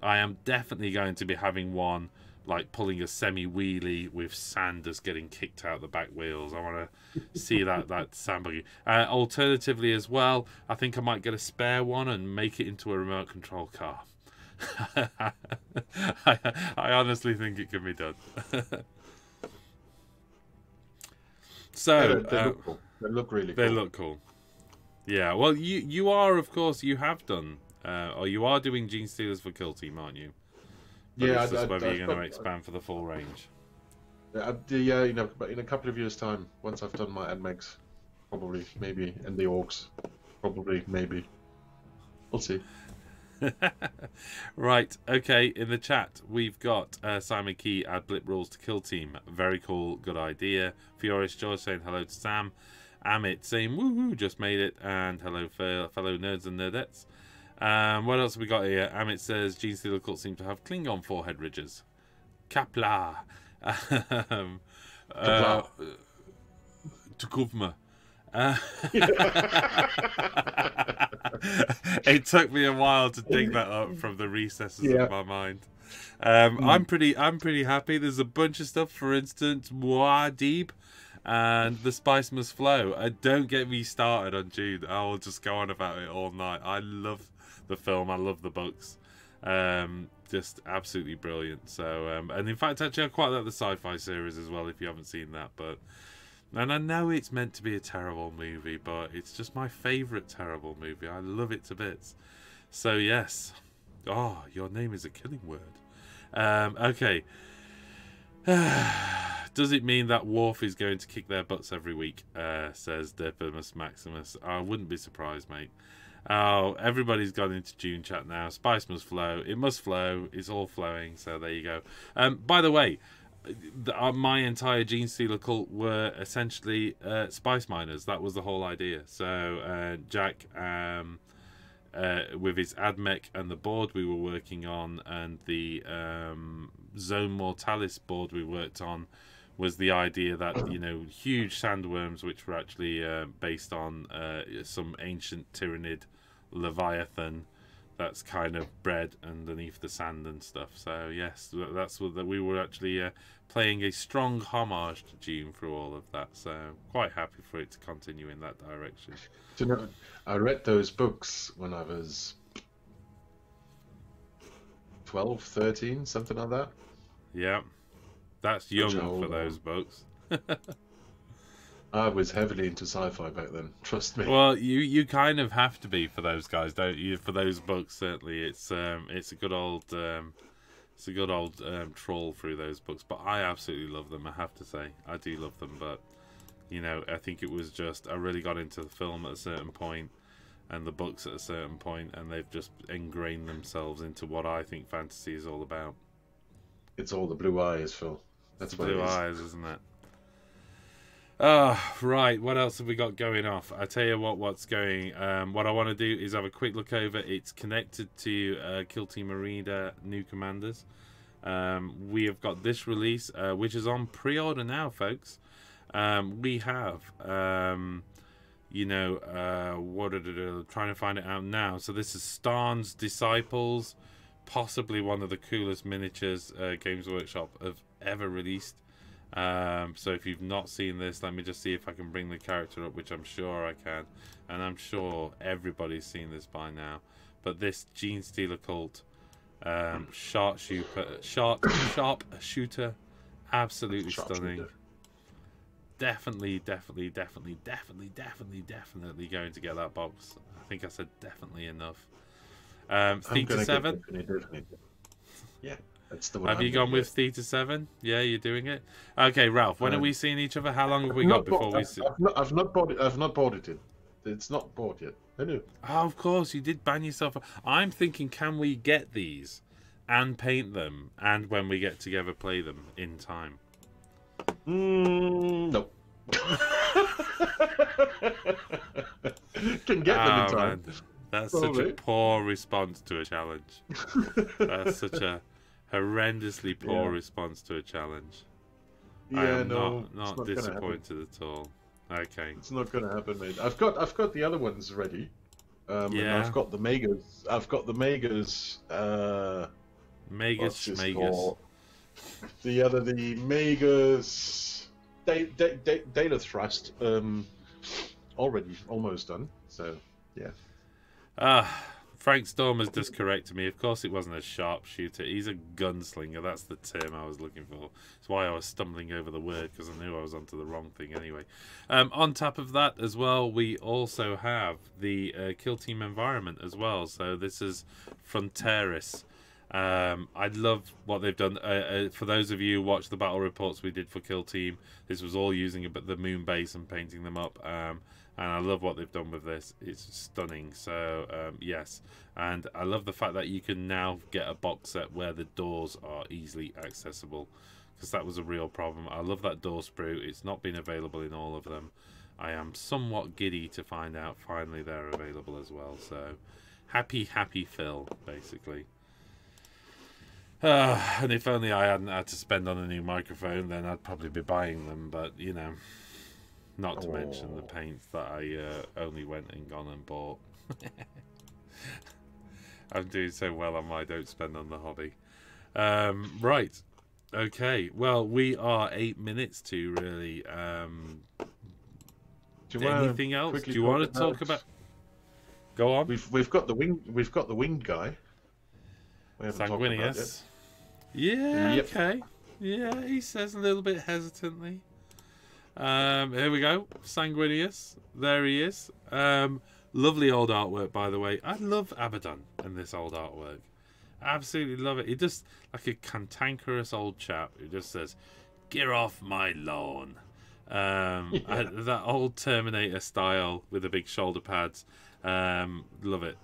I am definitely going to be having one like pulling a semi-wheelie with sand just getting kicked out the back wheels. I want to see that sand buggy. Alternatively as well, I think I might get a spare one and make it into a remote control car. I honestly think it can be done. So they look cool. They look really cool. They look cool. Yeah, well, you are, of course, you have done, or you are doing Genestealers for Kill Team, aren't you? But yeah, it's just whether you're going to expand for the full range. Yeah, you know, but in a couple of years' time, once I've done my admegs, probably, maybe, and the orcs, probably, maybe. We'll see. Right, okay, in the chat, we've got Simon Key, add blip rules to Kill Team. Very cool, good idea. Fioris George saying hello to Sam. Amit saying woohoo, just made it. And hello, fellow nerds and nerdettes. What else have we got here? Amit says Genestealer Cult seem to have Klingon forehead ridges. Kapla. Tukuvma. It took me a while to dig that up from the recesses of my mind. I'm pretty happy. There's a bunch of stuff. For instance, Muad'Dib and The Spice Must Flow. Don't get me started on June. I will just go on about it all night. I love the film. I love the books. Just absolutely brilliant. So, and in fact, actually, I quite like the sci-fi series as well. If you haven't seen that, and I know it's meant to be a terrible movie, but it's just my favourite terrible movie. I love it to bits. So yes. Oh, your name is a killing word. Okay. Does it mean that Worf is going to kick their butts every week? Says Depimus Maximus. I wouldn't be surprised, mate. Oh, everybody's gone into June chat now. Spice must flow. It must flow. It's all flowing. So there you go. By the way, my entire Genestealer cult were essentially Spice Miners. That was the whole idea. So Jack, with his AdMech and the board we were working on, and the Zone Mortalis board we worked on, was the idea that, you know, huge sandworms, which were actually based on some ancient Tyrannid Leviathan that's kind of bred underneath the sand and stuff. So yes, that's what we were actually playing a strong homage to Dune through all of that. So quite happy for it to continue in that direction. Do you know, I read those books when I was 12, 13, something like that. Yeah, that's young for those books. I was heavily into sci-fi back then. Trust me. Well, you kind of have to be for those guys, don't you? For those books, certainly. It's a good old troll through those books. But I absolutely love them. I have to say, I do love them. But you know, I think it was just I really got into the film at a certain point, and the books at a certain point, and they've just ingrained themselves into what I think fantasy is all about. It's all the blue eyes, Phil. That's what blue it is. eyes, isn't it? Right, what else have we got going off? I tell you what's going. What I want to do is have a quick look over. It's connected to Kill Team Arena new commanders. We have got this release, which is on pre-order now, folks. We have, trying to find it out now. So this is Starn's Disciples, possibly one of the coolest miniatures Games Workshop have ever released. So if you've not seen this, let me just see if I can bring the character up, which I'm sure I can, and I'm sure everybody's seen this by now. But this Genestealer cult, sharp shooter, absolutely stunning. Shooter. Definitely going to get that box. I think I said definitely enough. Theta 7. Yeah. That's the one. Have you gone with Theta 7? Yeah, you're doing it. Okay, Ralph. When are we seeing each other? How long have we got before we see? I've not bought it. I've not bought it yet. It's not bought yet. I know. Oh, of course, you did ban yourself. I'm thinking, can we get these and paint them, and when we get together, play them in time? No. Can get them in time. Man. That's such a poor response to a challenge. That's such a horrendously poor response to a challenge. Yeah, I am not disappointed at all. Okay, it's not going to happen, mate. I've got the other ones ready. And I've got the Megas. Megas. The Megas. Data Thrust. Already almost done. So yeah. Frank Storm has just corrected me. Of course, it wasn't a sharpshooter. He's a gunslinger. That's the term I was looking for. That's why I was stumbling over the word, because I knew I was onto the wrong thing anyway. On top of that as well, we also have the Kill Team environment as well. So this is Fronteris. I love what they've done. For those of you who watched the battle reports we did for Kill Team, this was all using the moon base and painting them up. And I love what they've done with this. It's stunning. So, yes. And I love the fact that you can now get a box set where the doors are easily accessible, because that was a real problem. I love that door sprue. It's not been available in all of them. I am somewhat giddy to find out finally they're available as well. So, happy Phil, basically. And if only I hadn't had to spend on a new microphone, then I'd probably be buying them. But, you know... Not to mention the paints that I only went and gone and bought. I'm doing so well on my don't spend on the hobby. Right. Okay. Well, we are 8 minutes to really. Anything else? Do you want to talk about? Go on. We've got the winged guy. Sanguinius. Yeah. Yep. Okay. Yeah, he says a little bit hesitantly. Here we go. Sanguinius. There he is. Lovely old artwork, by the way. I love Abaddon in this old artwork. Absolutely love it. He just like a cantankerous old chap who just says, "Get off my lawn." That old Terminator style with the big shoulder pads. Love it.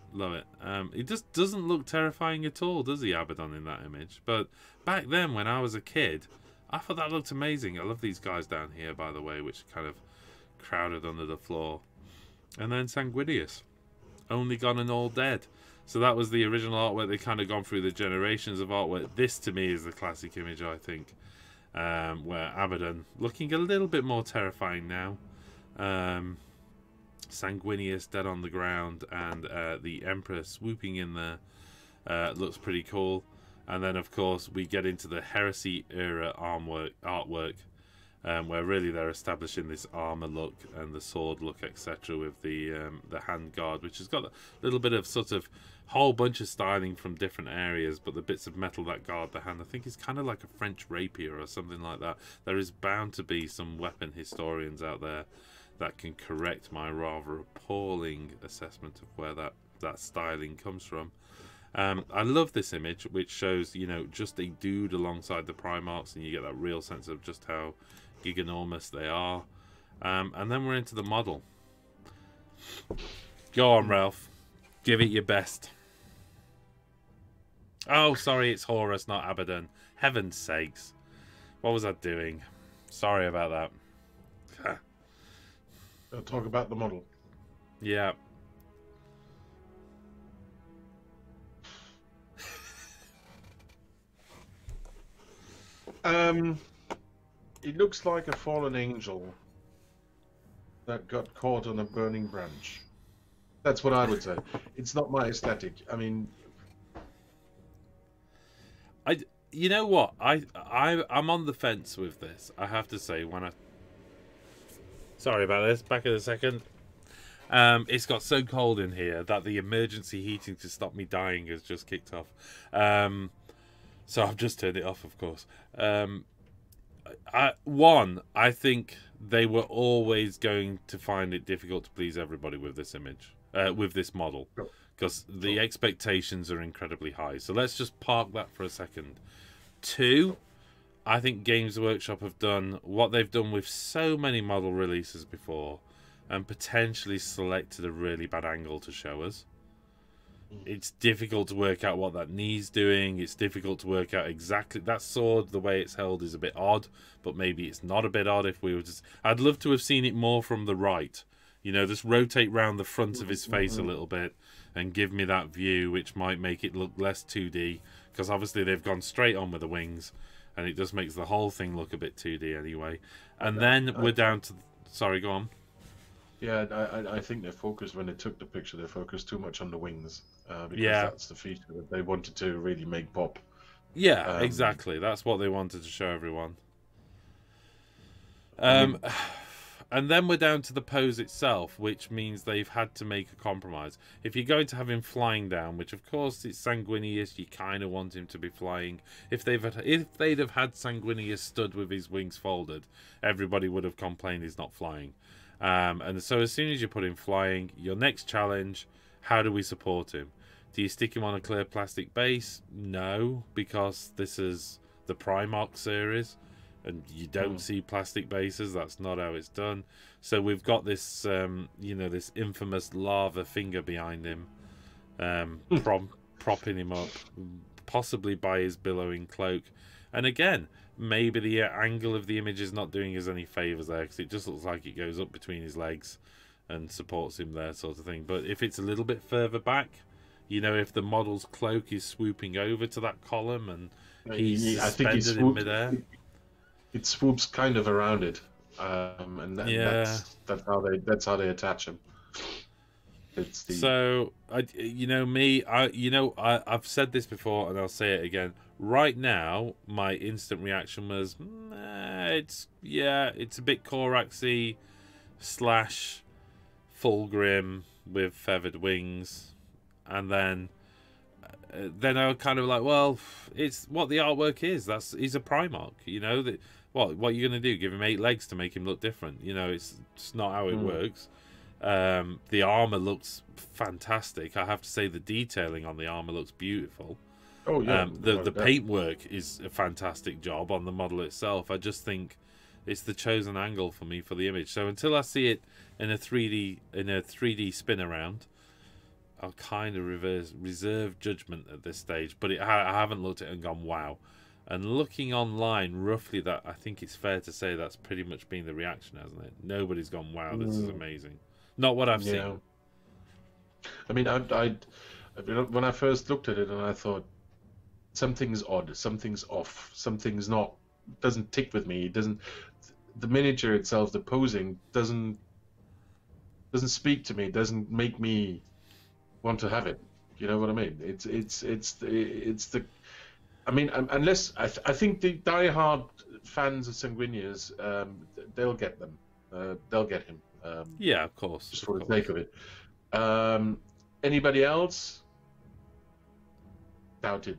He just doesn't look terrifying at all, does he, Abaddon, in that image? But back then, when I was a kid, I thought that looked amazing. I love these guys down here, by the way, which kind of crowded under the floor. And then Sanguinius, Only Gone and All Dead. So that was the original artwork. They kind of gone through the generations of artwork. This, to me, is the classic image, I think, where Abaddon, looking a little bit more terrifying now. Sanguinius dead on the ground, and the Emperor swooping in there. Looks pretty cool. And then, of course, we get into the Heresy era artwork, where really they're establishing this armor look and the sword look, etc., with the hand guard, which has got a little bit of sort of whole bunch of styling from different areas, but the bits of metal that guard the hand, I think, is kind of like a French rapier or something like that. There is bound to be some weapon historians out there that can correct my rather appalling assessment of where that styling comes from. I love this image, which shows, you know, just a dude alongside the Primarchs, and you get that real sense of just how giganormous they are. And then we're into the model. Go on, Ralph. Give it your best. Oh, sorry, it's Horus, not Abaddon. Heaven's sakes. What was I doing? Sorry about that. Talk about the model. Yeah. It looks like a fallen angel that got caught on a burning branch. That's what I would say. It's not my aesthetic. I mean, you know what? I'm on the fence with this. I have to say, sorry about this. Back in a second. It's got so cold in here that the emergency heating to stop me dying has just kicked off. So I've just turned it off, of course. I think they were always going to find it difficult to please everybody with this image, with this model, because the expectations are incredibly high. So let's just park that for a second. 2, I think Games Workshop have done what they've done with so many model releases before, and potentially selected a really bad angle to show us. It's difficult to work out what that knee's doing. It's difficult to work out exactly that sword. The way it's held is a bit odd, but maybe it's not a bit odd if we were just. I'd love to have seen it more from the right. You know, just rotate round the front of his face a little bit and give me that view, which might make it look less 2D. Because obviously they've gone straight on with the wings, and it just makes the whole thing look a bit 2D anyway. And then we're down to. Sorry, go on. Yeah, I think they focused, when they took the picture, they focused too much on the wings. Because that's the feature that they wanted to really make pop. Yeah, exactly. That's what they wanted to show everyone. And then we're down to the pose itself, which means they've had to make a compromise. If you're going to have him flying down, which of course it's Sanguinius, you kind of want him to be flying. If they'd have had Sanguinius stood with his wings folded, everybody would have complained he's not flying. And so as soon as you put him flying, your next challenge, how do we support him? Do you stick him on a clear plastic base? No, because this is the Primarch series, and you don't see plastic bases. That's not how it's done. So we've got this, this infamous lava finger behind him, propping him up, possibly by his billowing cloak. And again, maybe the angle of the image is not doing us any favours there, because it just looks like it goes up between his legs and supports him there, sort of thing. But if it's a little bit further back, if the model's cloak is swooping over to that column and he's suspended in midair, it swoops kind of around it, and that's how they attach him. It's the... So I've said this before and I'll say it again. Right now, my instant reaction was, it's a bit Coraxy / Fulgrim with feathered wings. And then I was kind of like, well, it's what the artwork is. He's a Primarch, what are you going to do? Give him 8 legs to make him look different? It's not how it works. The armor looks fantastic. I have to say the detailing on the armor looks beautiful. Oh yeah. The paintwork is a fantastic job on the model itself. I just think it's the chosen angle for me for the image. So until I see it in a 3D spin around, I'll kind of reserve judgment at this stage. But I haven't looked at it and gone wow. And looking online, roughly, that I think it's fair to say that's pretty much been the reaction, hasn't it? Nobody's gone wow, this is amazing. Not what I've seen. I mean, when I first looked at it, and I thought something's odd, something's off, something's not, doesn't tick with me. It doesn't. The miniature itself, the posing, doesn't speak to me. Doesn't make me want to have it. You know what I mean? It's the. I mean, unless I think the die-hard fans of Sanguinius, they'll get them. They'll get him. Yeah, of course. Just for the sake of it. Anybody else? Doubted.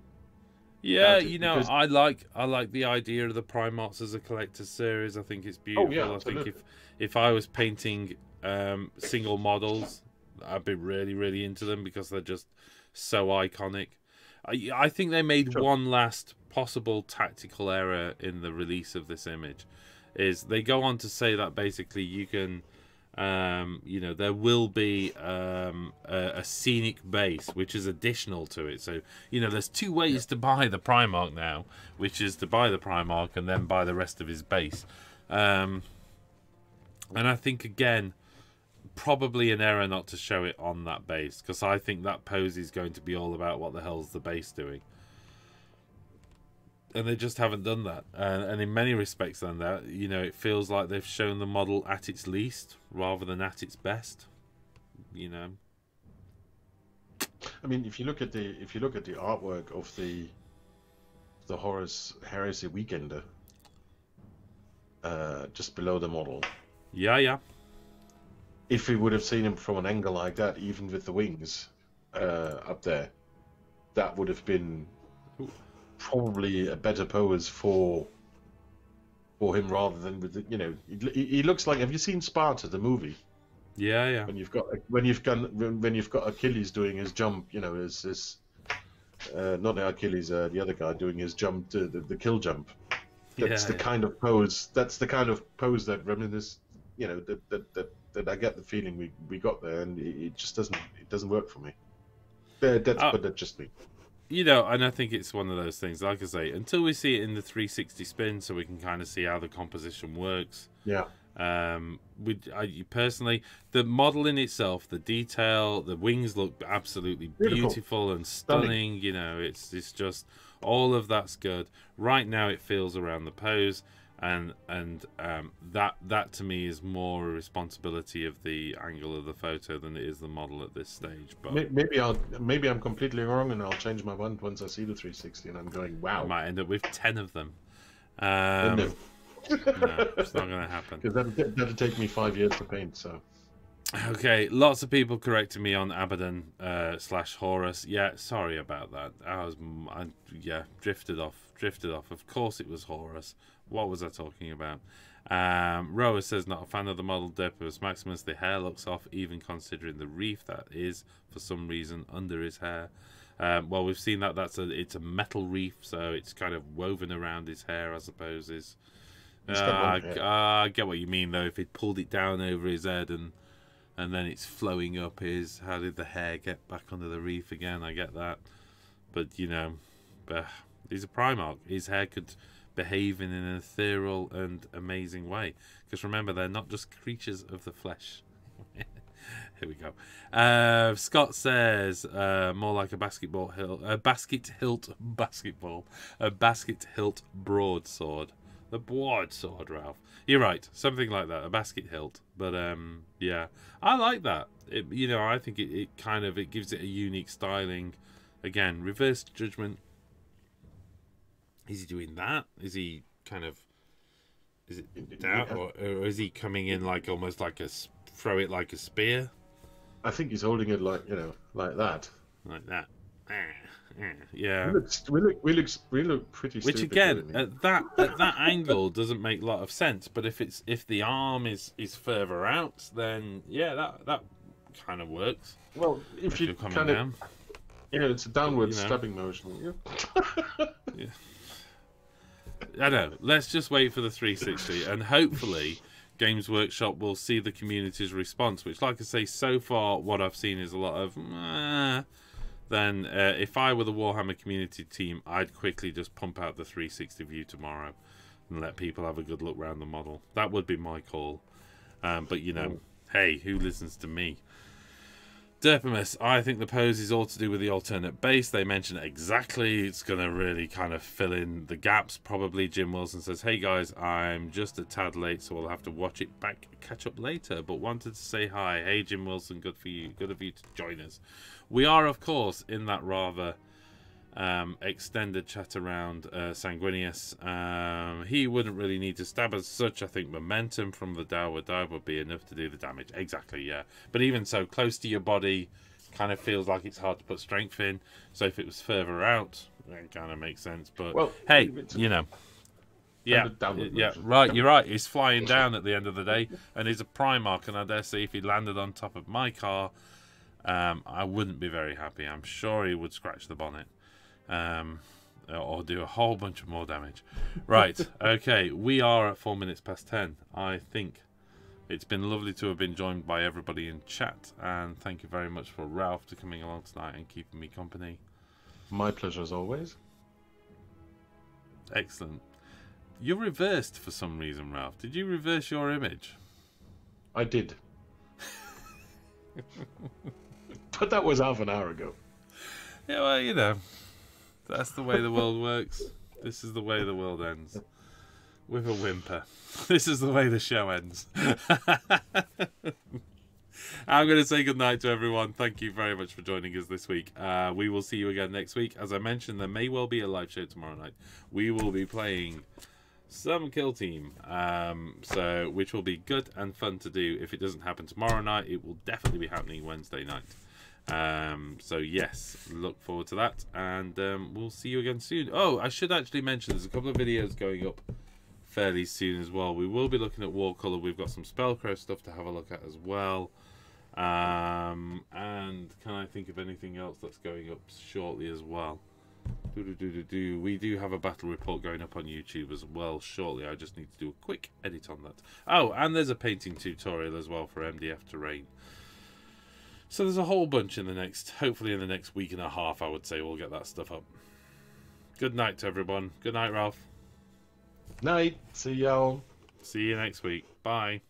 Yeah, because I like the idea of the Primarchs as a collector's series. I think it's beautiful. Oh, yeah, I think if I was painting single models, I'd be really, really into them because they're just so iconic. I think they made one last possible tactical error in the release of this image. Is they go on to say that basically you can, there will be a scenic base which is additional to it. So there's 2 ways to buy the Primarch now, which is to buy the Primarch and then buy the rest of his base. And I think again, probably an error not to show it on that base, because I think that pose is going to be all about what the hell's the base doing. And they just haven't done that. And in many respects, then that it feels like they've shown the model at its least rather than at its best. I mean, if you look at the artwork of the Horus Heresy Weekender, just below the model. Yeah. If we would have seen him from an angle like that, even with the wings up there, that would have been probably a better pose for him rather than with the, he looks like. Have you seen Sparta, the movie? Yeah. When you've got Achilles doing his jump, his not the Achilles, the other guy doing his jump, the kill jump. That's the kind of pose. That's the kind of pose that reminisce. That I get the feeling we got there, and it just doesn't work for me. But that's just me. And I think it's one of those things. Like I say, until we see it in the 360 spin, so we can kind of see how the composition works. Yeah. Personally, the model in itself, the detail, the wings look absolutely beautiful and stunning. It's just all of that's good. Right now, it feels around the pose, and that to me is more a responsibility of the angle of the photo than it is the model at this stage. But maybe I'm completely wrong, and I'll change my mind once I see the 360, and I'm going, wow. I might end up with 10 of them. No, it's not going to happen. Because that'd take me 5 years to paint. So, okay, lots of people correcting me on Abaddon / Horus. Yeah, sorry about that. I drifted off. Of course, it was Horus. What was I talking about? Roa says not a fan of the model Derpus Maximus. The hair looks off, even considering the reef that is for some reason under his hair. Well, we've seen that it's a metal reef, so it's kind of woven around his hair, I suppose. I get what you mean, though. If it pulled it down over his head and then it's flowing up how did the hair get back under the reef again? I get that. But, he's a Primarch. His hair could behave in an ethereal and amazing way. Because remember, they're not just creatures of the flesh. Here we go. Scott says more like a basket hilt broadsword. The broadsword, Ralph. You're right, something like that, a basket hilt. But yeah, I like that. I think it gives it a unique styling. Again, reverse judgment. Is he doing that? Is he is it down, or is he coming in like almost like throw it like a spear? I think he's holding it like that. Like that. Yeah. We look pretty stupid. Which again, at that angle doesn't make a lot of sense. But if the arm is further out, then yeah, that kind of works. Well, if you coming kind down, of, it's a downward stabbing motion. Yeah. I know. Let's just wait for the 360, and hopefully Games Workshop will see the community's response, which, like I say, so far what I've seen is a lot of then if I were the Warhammer community team, I'd quickly just pump out the 360 view tomorrow and let people have a good look around the model. That would be my call. But hey, who listens to me? Derpimus, I think the pose is all to do with the alternate base. They mention it exactly. It's going to really kind of fill in the gaps, probably. Jim Wilson says, hey guys, I'm just a tad late, so I'll have to watch it back, catch up later, but wanted to say hi. Hey Jim Wilson, good for you. Good of you to join us. We are, of course, in that rather extended chat around Sanguinius. He wouldn't really need to stab as such. I think momentum from the downward dive would be enough to do the damage. Exactly, yeah. But even so, close to your body kind of feels like it's hard to put strength in. So if it was further out, that kind of makes sense. But well, hey, yeah, right. You're right. He's flying down at the end of the day, and he's a Primarch. And I dare say, if he landed on top of my car, I wouldn't be very happy. I'm sure he would scratch the bonnet. Or do a whole bunch of more damage. Right, okay, we are at 4 minutes past 10. I think it's been lovely to have been joined by everybody in chat, and thank you very much for Ralph to coming along tonight and keeping me company. My pleasure as always. Excellent. You're reversed for some reason, Ralph. Did you reverse your image? I did. But that was half an hour ago. Yeah, well, that's the way the world works. This is the way the world ends. With a whimper. This is the way the show ends. I'm going to say goodnight to everyone. Thank you very much for joining us this week. We will see you again next week. As I mentioned, there may well be a live show tomorrow night. We will be playing some Kill Team, which will be good and fun to do. If it doesn't happen tomorrow night, it will definitely be happening Wednesday night. So yes, look forward to that, and we'll see you again soon. Oh, I should actually mention there's a couple of videos going up fairly soon as well. We will be looking at War Colour. We've got some Spellcrow stuff to have a look at as well. And can I think of anything else that's going up shortly as well? We do have a battle report going up on YouTube as well shortly. I just need to do a quick edit on that. Oh, and there's a painting tutorial as well for MDF terrain. So there's a whole bunch in the next, hopefully in the next week and a half, I would say we'll get that stuff up. Good night to everyone. Good night, Ralph. Night. See y'all. See you next week. Bye.